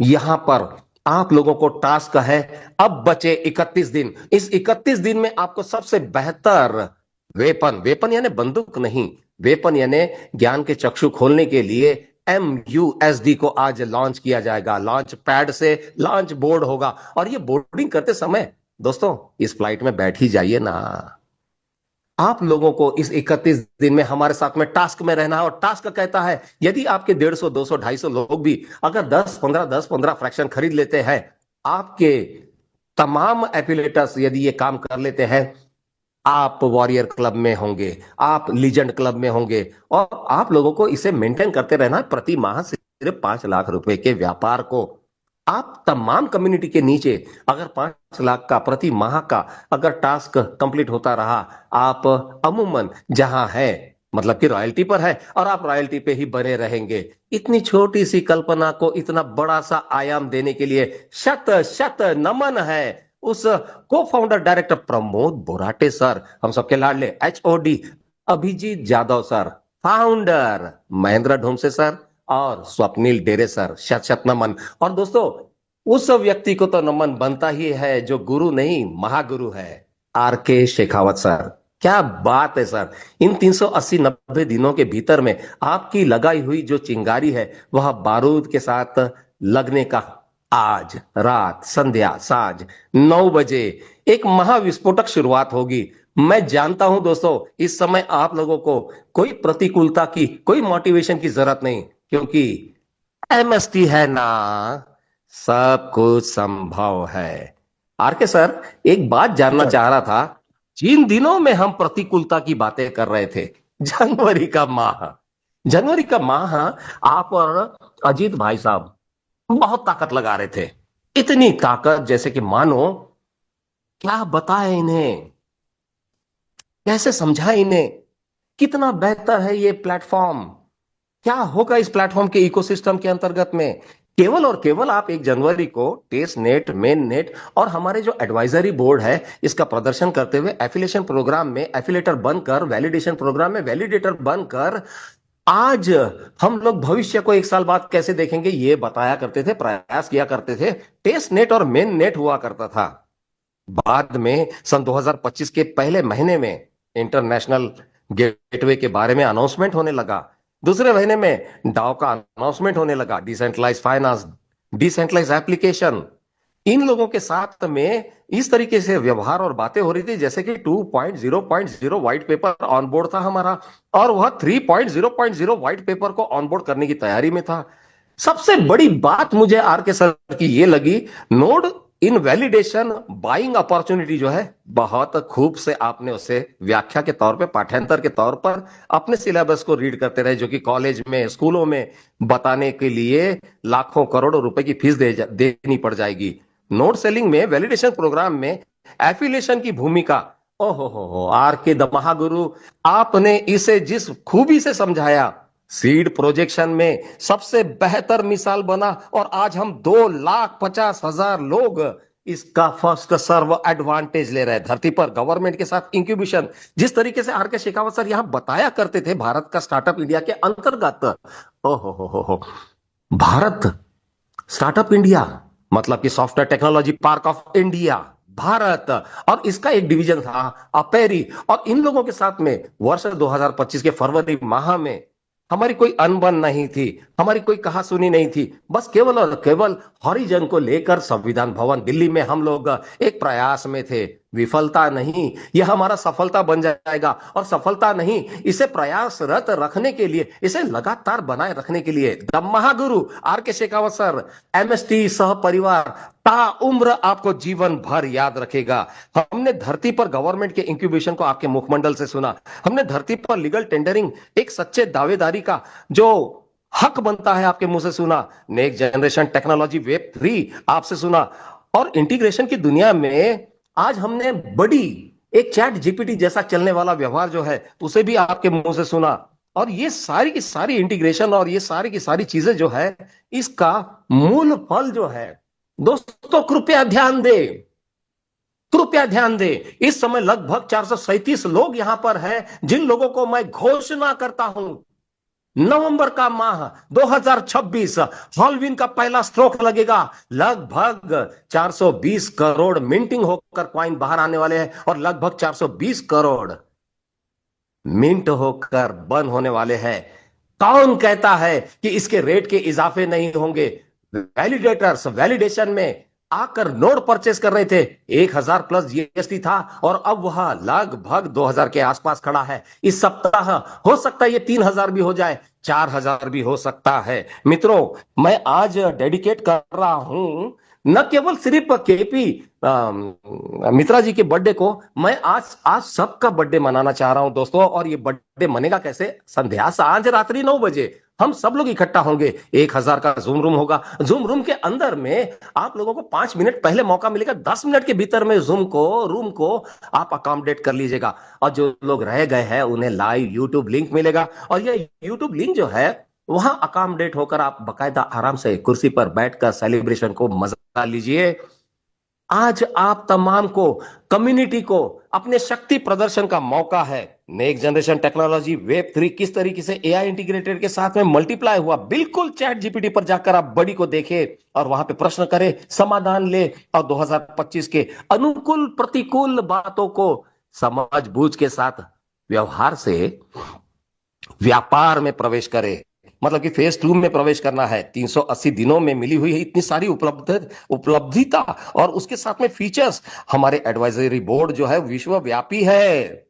यहां पर आप लोगों को टास्क है, अब बचे 31 दिन। इस 31 दिन में आपको सबसे बेहतर वेपन, वेपन यानी बंदूक नहीं, वेपन यानी ज्ञान के चक्षु खोलने के लिए MUSD को आज लॉन्च किया जाएगा। लॉन्च पैड से लॉन्च बोर्ड होगा और ये बोर्डिंग करते समय दोस्तों इस फ्लाइट में बैठ ही जाइए ना। आप लोगों को इस 31 दिन में हमारे साथ में टास्क में रहना है। और टास्क कहता है यदि आपके 150, 200, 250 लोग भी अगर 10-15 फ्रैक्शन खरीद लेते हैं, आपके तमाम एफिलेटर्स यदि ये काम कर लेते हैं, आप वॉरियर क्लब में होंगे, आप लीजेंड क्लब में होंगे और आप लोगों को इसे मेंटेन करते रहना है। प्रति माह सिर्फ 5 लाख रुपए के व्यापार को आप तमाम कम्युनिटी के नीचे अगर 5 लाख का प्रति माह का अगर टास्क कंप्लीट होता रहा, आप अमूमन जहां है मतलब कि रॉयल्टी पर है और आप रॉयल्टी पे ही बने रहेंगे। इतनी छोटी सी कल्पना को इतना बड़ा सा आयाम देने के लिए शत शत नमन है उस को founder director Pramod Borate sir, हम सबके लाडले HOD Abhijeet Jadhav sir, founder Mahendra Dhomse sir और स्वप्निल डेरे सर, शत शत नमन। और दोस्तों उस व्यक्ति को तो नमन बनता ही है जो गुरु नहीं महागुरु है, RK शेखावत सर। क्या बात है सर, इन 380-90 दिनों के भीतर में आपकी लगाई हुई जो चिंगारी है वह बारूद के साथ लगने का आज रात संध्या सांझ 9 बजे एक महाविस्फोटक शुरुआत होगी। मैं जानता हूं दोस्तों इस समय आप लोगों को कोई प्रतिकूलता की, कोई मोटिवेशन की जरूरत नहीं, क्योंकि MST है ना, सब कुछ संभव है। RK सर, एक बात जानना चाह रहा था। जिन दिनों में हम प्रतिकूलता की बातें कर रहे थे, जनवरी का माह आप और अजीत भाई साहब बहुत ताकत लगा रहे थे। इतनी ताकत जैसे कि मानो, क्या बताए इन्हें, कैसे समझाए इन्हें, कितना बेहतर है ये प्लेटफॉर्म, क्या होगा इस प्लेटफॉर्म के इकोसिस्टम के अंतर्गत में। केवल और केवल आप 1 जनवरी को टेस्ट नेट, मेन नेट और हमारे जो एडवाइजरी बोर्ड है इसका प्रदर्शन करते हुए एफिलिएशन प्रोग्राम में एफिलेटर बनकर, वैलिडेशन प्रोग्राम में वैलिडेटर बनकर आज हम लोग भविष्य को 1 साल बाद कैसे देखेंगे ये बताया करते थे, प्रयास किया करते थे। टेस्ट नेट और मेन नेट हुआ करता था। बाद में सन 2025 के पहले महीने में इंटरनेशनल गेटवे के बारे में अनाउंसमेंट होने लगा। दूसरे महीने में डाओ का अनाउंसमेंट होने लगा, डिसेंट्रलाइज फाइनेंस, डिसेंट्रलाइज एप्लीकेशन। इन लोगों के साथ में इस तरीके से व्यवहार और बातें हो रही थी जैसे कि 2.0.0 व्हाइट पेपर ऑन बोर्ड था हमारा और वह 3.0.0 व्हाइट पेपर को ऑन बोर्ड करने की तैयारी में था। सबसे बड़ी बात मुझे RK सर की ये लगी, node in validation buying opportunity जो है बहुत खूब से आपने उसे व्याख्या के तौर पे, पाठ्यांतर के तौर पर अपने सिलेबस को रीड करते रहे, जो कि कॉलेज में, स्कूलों में बताने के लिए लाखों करोड़ों रुपए की फीस देनी पड़ जाएगी। नोट सेलिंग में, वैलिडेशन प्रोग्राम में एफिलिएशन की भूमिका, ओहो हो RK द महागुरु, आपने इसे जिस खूबी से समझाया, सीड प्रोजेक्शन में सबसे बेहतर मिसाल बना और आज हम 2,50,000 लोग इसका फर्स्ट सर्व एडवांटेज ले रहे हैं धरती पर। गवर्नमेंट के साथ इंक्यूबेशन, जिस तरीके से RK शेखावत सर यहां बताया करते थे भारत का स्टार्टअप इंडिया के अंतर्गत, ओहो हो भारत स्टार्टअप इंडिया मतलब कि software technology park of India Bharat, और इसका एक डिवीजन था अपेरी। और इन लोगों के साथ में वर्ष 2025 के फरवरी माह में हमारी कोई अनबन नहीं थी, हमारी कोई कहा सुनी नहीं थी। बस केवल और केवल हॉरिजन को लेकर संविधान भवन दिल्ली में हम लोग एक प्रयास में थे। विफलता नहीं, यह हमारा सफलता बन जाएगा। और सफलता नहीं, इसे प्रयासरत रखने के लिए, इसे लगातार बनाए रखने के लिए the Mahaguru R K Shekhawat sir, MST सह परिवार ताउम्र आपको जीवन भर याद रखेगा। हमने धरती पर गवर्नमेंट के इंक्यूबेशन को आपके मुखमंडल से सुना। हमने धरती पर लीगल टेंडरिंग, एक सच्चे दावेदारी का जो हक बनता है, आपके मुंह से सुना। नेक्स्ट जनरेशन टेक्नोलॉजी वेब 3 आपसे सुना। और इंटीग्रेशन की दुनिया में आज हमने बड़ी एक चैट जीपीटी जैसा चलने वाला व्यवहार जो है, उसे भी आपके मुंह से सुना। और ये सारी की सारी इंटीग्रेशन और ये सारी की सारी चीजें जो है, इसका मूल फल जो है, दोस्तों कृपया ध्यान दे, कृपया ध्यान दे। इस समय लगभग 437 लोग यहां पर हैं, जिन लोगों को मैं घोषणा करता हूं, नवंबर का माह 2026 हॉलवीन का पहला स्ट्रोक लगेगा। लगभग 420 करोड़ मिंटिंग होकर कॉइन बाहर आने वाले हैं और लगभग 420 करोड़ मिंट होकर बंद होने वाले हैं। कौन कहता है कि इसके रेट के इजाफे नहीं होंगे? वैलिडेटर्स वैलिडेशन में आकर नोड परचेस कर रहे थे, 1000 प्लस जीएसटी था और अब वह लगभग 2000 के आसपास खड़ा है। इस सप्ताह हो सकता है ये 3000 भी हो जाए, 4000 भी हो सकता है। मित्रों, मैं आज डेडिकेट कर रहा हूं न केवल सिर्फ केपी मित्रा जी के बर्थडे को, मैं आज आज सबका बर्थडे मनाना चाह रहा हूं दोस्तों। और ये बर्थडे मनेगा कैसे? संध्या सांझ रात्रि 9 बजे हम सब लोग इकट्ठा होंगे। 1000 का जूम रूम होगा। जूम रूम के अंदर में आप लोगों को 5 मिनट पहले मौका मिलेगा। 10 मिनट के भीतर में रूम को आप अकोमोडेट कर लीजिएगा। और जो लोग रह गए हैं उन्हें लाइव यूट्यूब लिंक मिलेगा। और ये यूट्यूब लिंक जो है, वहां अकोमोडेट होकर आप बकायदा आराम से कुर्सी पर बैठकर सेलिब्रेशन को मजा लीजिए। आज आप तमाम को, कम्युनिटी को अपने शक्ति प्रदर्शन का मौका है। नेक्स्ट जनरेशन टेक्नोलॉजी वेब 3 किस तरीके से एआई इंटीग्रेटेड के साथ में मल्टीप्लाई हुआ, बिल्कुल चैट जीपीटी पर जाकर आप बड़ी को देखें और वहां पे प्रश्न करें, समाधान ले और 2025 के अनुकूल प्रतिकूल बातों को समझ बूझ के साथ व्यवहार से व्यापार में प्रवेश करे। मतलब कि फेज 2 में प्रवेश करना है। 380 दिनों में मिली हुई है इतनी सारी उपलब्धिता और उसके साथ में फीचर्स। हमारे एडवाइजरी बोर्ड जो है विश्वव्यापी है।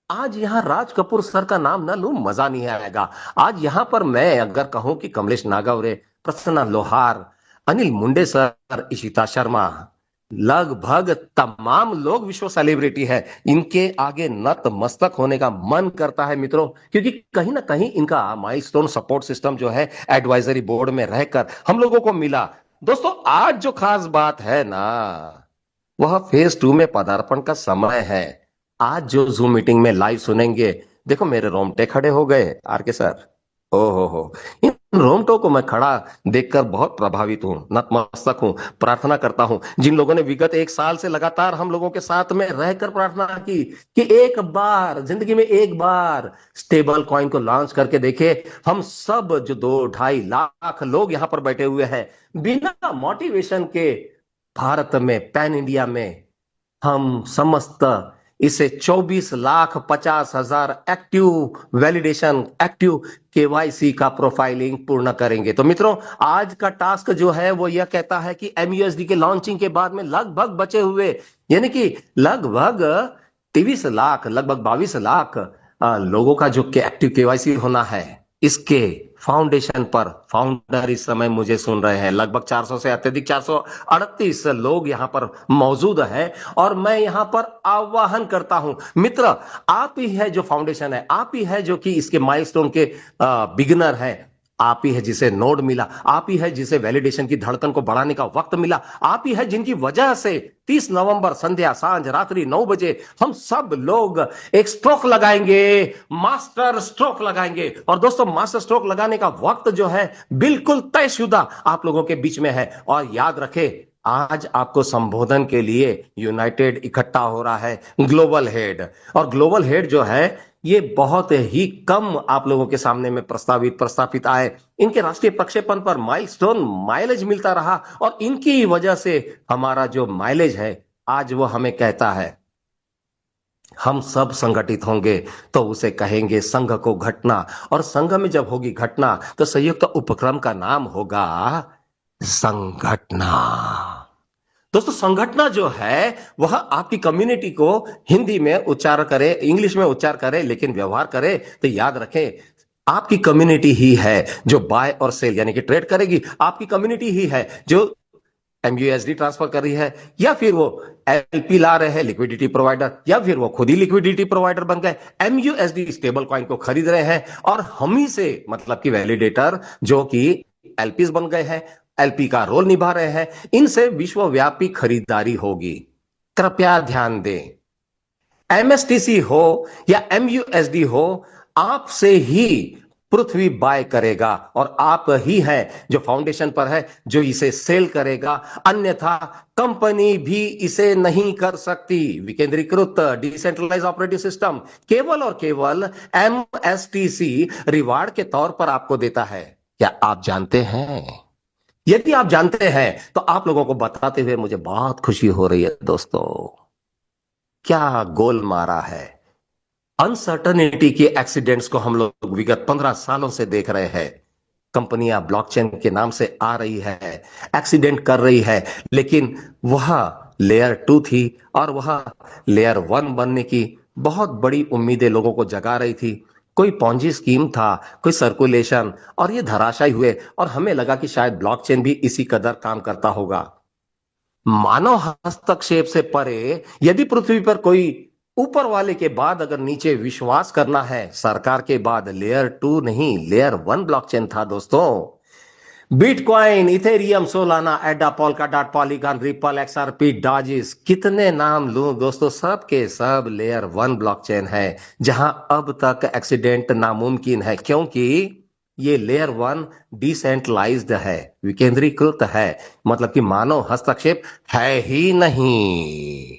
आज यहां राज कपूर सर का नाम ना लूं, मजा नहीं आएगा। आज यहां पर मैं अगर कहूं कि कमलेश नागावरे, प्रसन्ना लोहार, अनिल मुंडे सर, इशिता शर्मा, लगभग तमाम लोग विश्व सेलिब्रिटी है। इनके आगे नतमस्तक होने का मन करता है मित्रों, क्योंकि कहीं ना कहीं इनका माइलस्टोन सपोर्ट सिस्टम जो है एडवाइजरी बोर्ड में रहकर हम लोगों को मिला। दोस्तों, आज जो खास बात है ना, वह फेज 2 में पदार्पण का समय है। आज जो जूम मीटिंग में लाइव सुनेंगे, देखो मेरे रोंगटे खड़े हो गए आर के सर। ओ हो, इन रोंगटों को मैं खड़ा देखकर बहुत प्रभावित हूं, नतमस्तक हूं। प्रार्थना करता हूं जिन लोगों ने विगत 1 साल से लगातार हम लोगों के साथ में रहकर प्रार्थना की कि एक बार जिंदगी में, एक बार स्टेबल कॉइन को लॉन्च करके देखे। हम सब जो 2-2.5 लाख लोग यहां पर बैठे हुए हैं, बिना मोटिवेशन के भारत में, पैन इंडिया में हम समस्त इसे 24,50,000 एक्टिव वैलिडेशन, एक्टिव केवाईसी का प्रोफाइलिंग पूर्ण करेंगे। तो मित्रों, आज का टास्क जो है वो यह कहता है कि एमयूएसडी के लॉन्चिंग के बाद में लगभग बचे हुए, यानी कि लगभग 23 लाख, लगभग 22 लाख लोगों का जो एक्टिव केवाईसी होना है, इसके फाउंडेशन पर फाउंडर इस समय मुझे सुन रहे हैं। लगभग 400 से अत्यधिक 438 लोग यहां पर मौजूद हैं। और मैं यहां पर आह्वान करता हूं, मित्र, आप ही है जो फाउंडेशन है, आप ही है जो कि इसके माइलस्टोन के बिगिनर है। आप ही है जिसे नोड मिला, आप ही है जिसे वैलिडेशन की धड़कन को बढ़ाने का वक्त मिला, आप ही है जिनकी वजह से 30 नवंबर संध्या सांझ रात्रि 9 बजे हम सब लोग एक स्ट्रोक लगाएंगे, मास्टर स्ट्रोक लगाएंगे। और दोस्तों, मास्टर स्ट्रोक लगाने का वक्त जो है बिल्कुल तयशुदा आप लोगों के बीच में है। और याद रखें, आज आपको संबोधन के लिए यूनाइटेड इकट्ठा हो रहा है, ग्लोबल हेड। और ग्लोबल हेड जो है, ये बहुत ही कम आप लोगों के सामने में प्रस्तावित आए। इनके राष्ट्रीय प्रक्षेपण पर माइलस्टोन माइलेज मिलता रहा और इनकी वजह से हमारा जो माइलेज है, आज वो हमें कहता है हम सब संगठित होंगे तो उसे कहेंगे संघ को घटना, और संघ में जब होगी घटना तो संयुक्त उपक्रम का नाम होगा संगठना। दोस्तों, संगठना जो है वह आपकी कम्युनिटी को हिंदी में उच्चार करे, इंग्लिश में उच्चार करे, लेकिन व्यवहार करे तो याद रखें, आपकी कम्युनिटी ही है जो बाय और सेल यानी कि ट्रेड करेगी। आपकी कम्युनिटी ही है जो एमयूएसडी ट्रांसफर कर रही है, या फिर वो एलपी ला रहे हैं लिक्विडिटी प्रोवाइडर, या फिर वो खुद ही लिक्विडिटी प्रोवाइडर बन गए, एमयूएसडी स्टेबल कॉइन को खरीद रहे हैं, और हम ही से मतलब कि वैलिडेटर जो कि एलपीस बन गए हैं, एलपी का रोल निभा रहे हैं, इनसे विश्वव्यापी खरीदारी होगी। कृपया ध्यान दें, एमएसटीसी हो या एमयूएसडी हो, आपसे ही पृथ्वी बाय करेगा, और आप ही है जो फाउंडेशन पर है जो इसे सेल करेगा, अन्यथा कंपनी भी इसे नहीं कर सकती। विकेंद्रीकृत डिसेंट्रलाइज ऑपरेटिंग सिस्टम केवल और केवल एमएसटीसी रिवार्ड के तौर पर आपको देता है। क्या आप जानते हैं? यदि आप जानते हैं तो आप लोगों को बताते हुए मुझे बहुत खुशी हो रही है। दोस्तों, क्या गोल मारा है! अनसर्टनिटी के एक्सीडेंट्स को हम लोग विगत 15 सालों से देख रहे हैं। कंपनियां ब्लॉकचेन के नाम से आ रही है, एक्सीडेंट कर रही है, लेकिन वह लेयर 2 थी और वह लेयर 1 बनने की बहुत बड़ी उम्मीदें लोगों को जगा रही थी। कोई पॉन्जी स्कीम था, कोई सर्कुलेशन, और ये धराशायी हुए, और हमें लगा कि शायद ब्लॉकचेन भी इसी कदर काम करता होगा। मानव हस्तक्षेप से परे यदि पृथ्वी पर कोई ऊपर वाले के बाद अगर नीचे विश्वास करना है, सरकार के बाद लेयर 2 नहीं, लेयर 1 ब्लॉकचेन था दोस्तों। बिटकॉइन, इथेरियम, सोलाना, एडा, पोल्काडॉट, पॉलीगॉन, रिपल, एक्सआरपी, डॉजिस, कितने नाम लूं दोस्तों, सब के सब लेयर 1 ब्लॉकचेन है, जहां अब तक एक्सीडेंट नामुमकिन है, क्योंकि ये लेयर 1 डिसेंट्रलाइज्ड है, विकेंद्रीकृत है, मतलब कि मानव हस्तक्षेप है ही नहीं।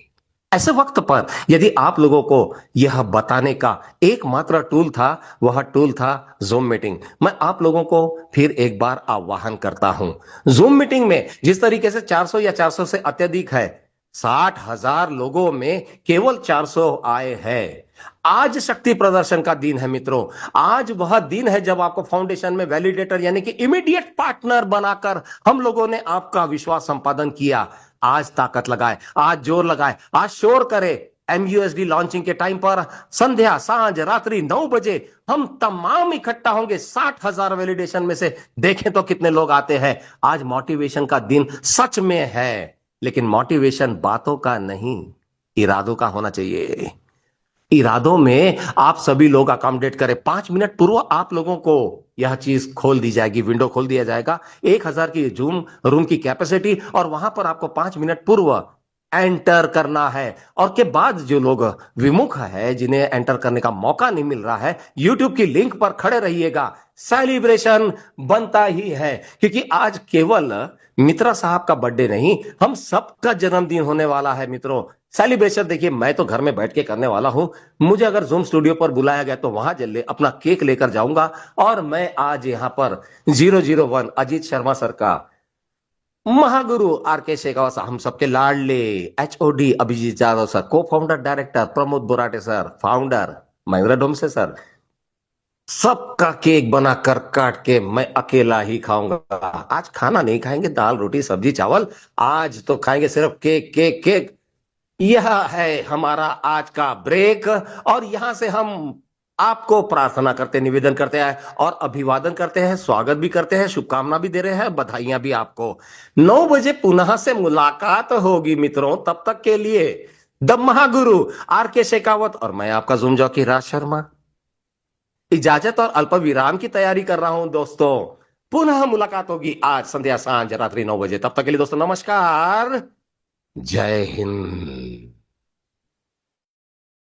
ऐसे वक्त पर यदि आप लोगों को यह बताने का एकमात्र टूल था, वह टूल था जूम मीटिंग। मैं आप लोगों को फिर एक बार आह्वान करता हूं, जूम मीटिंग में जिस तरीके से 400 या 400 से अत्यधिक है, 60,000 लोगों में केवल 400 आए हैं। आज शक्ति प्रदर्शन का दिन है मित्रों। आज वह दिन है जब आपको फाउंडेशन में वैलिडेटर यानी कि इमीडिएट पार्टनर बनाकर हम लोगों ने आपका विश्वास संपादन किया। आज ताकत लगाए, आज जोर लगाए, आज शोर करे। एमयूएसडी लॉन्चिंग के टाइम पर संध्या, सांझ, रात्रि 9 बजे हम तमाम इकट्ठा होंगे। 60,000 वैलिडेशन में से देखें तो कितने लोग आते हैं। आज मोटिवेशन का दिन सच में है, लेकिन मोटिवेशन बातों का नहीं, इरादों का होना चाहिए। इरादों में आप सभी लोग अकोमोडेट करें। 5 मिनट पूर्व आप लोगों को यह चीज खोल दी जाएगी, विंडो खोल दिया जाएगा, 1000 की जूम रूम की कैपेसिटी, और वहां पर आपको 5 मिनट पूर्व एंटर करना है। और के बाद जो लोग विमुख है, जिन्हें एंटर करने का मौका नहीं मिल रहा है, यूट्यूब की लिंक पर खड़े रहिएगा। सेलिब्रेशन बनता ही है, क्योंकि आज केवल मित्रा साहब का बर्थडे नहीं, हम सबका जन्मदिन होने वाला है मित्रों। सेलिब्रेशन देखिए, मैं तो घर में बैठ के करने वाला हूं। मुझे अगर जूम स्टूडियो पर बुलाया गया तो वहां जल्दी अपना केक लेकर जाऊंगा। और मैं आज यहां पर 001 अजीत शर्मा सर का, महागुरु आर.के. शेखावत साहब, हम सबके लाडले एचओडी अभिजीत जाधव सर, को founder director Pramod Borate sir, founder Mahendra Dhomse sir, सबका केक बनाकर काट के मैं अकेला ही खाऊंगा। आज खाना नहीं खाएंगे, दाल रोटी सब्जी चावल, आज तो खाएंगे सिर्फ केक केक केक। यह है हमारा आज का ब्रेक, और यहां से हम आपको प्रार्थना करते, निवेदन करते हैं और अभिवादन करते हैं, स्वागत भी करते हैं, शुभकामना भी दे रहे हैं, बधाइयां भी आपको। 9 बजे पुनः से मुलाकात होगी मित्रों। तब तक के लिए द महागुरु आर.के. शेखावत और मैं आपका जूम जॉकी राज शर्मा इजाजत और अल्प विराम की तैयारी कर रहा हूं दोस्तों। पुनः मुलाकात होगी आज संध्या, सांझ, रात्रि 9 बजे। तब तक के लिए दोस्तों नमस्कार, जय हिंद।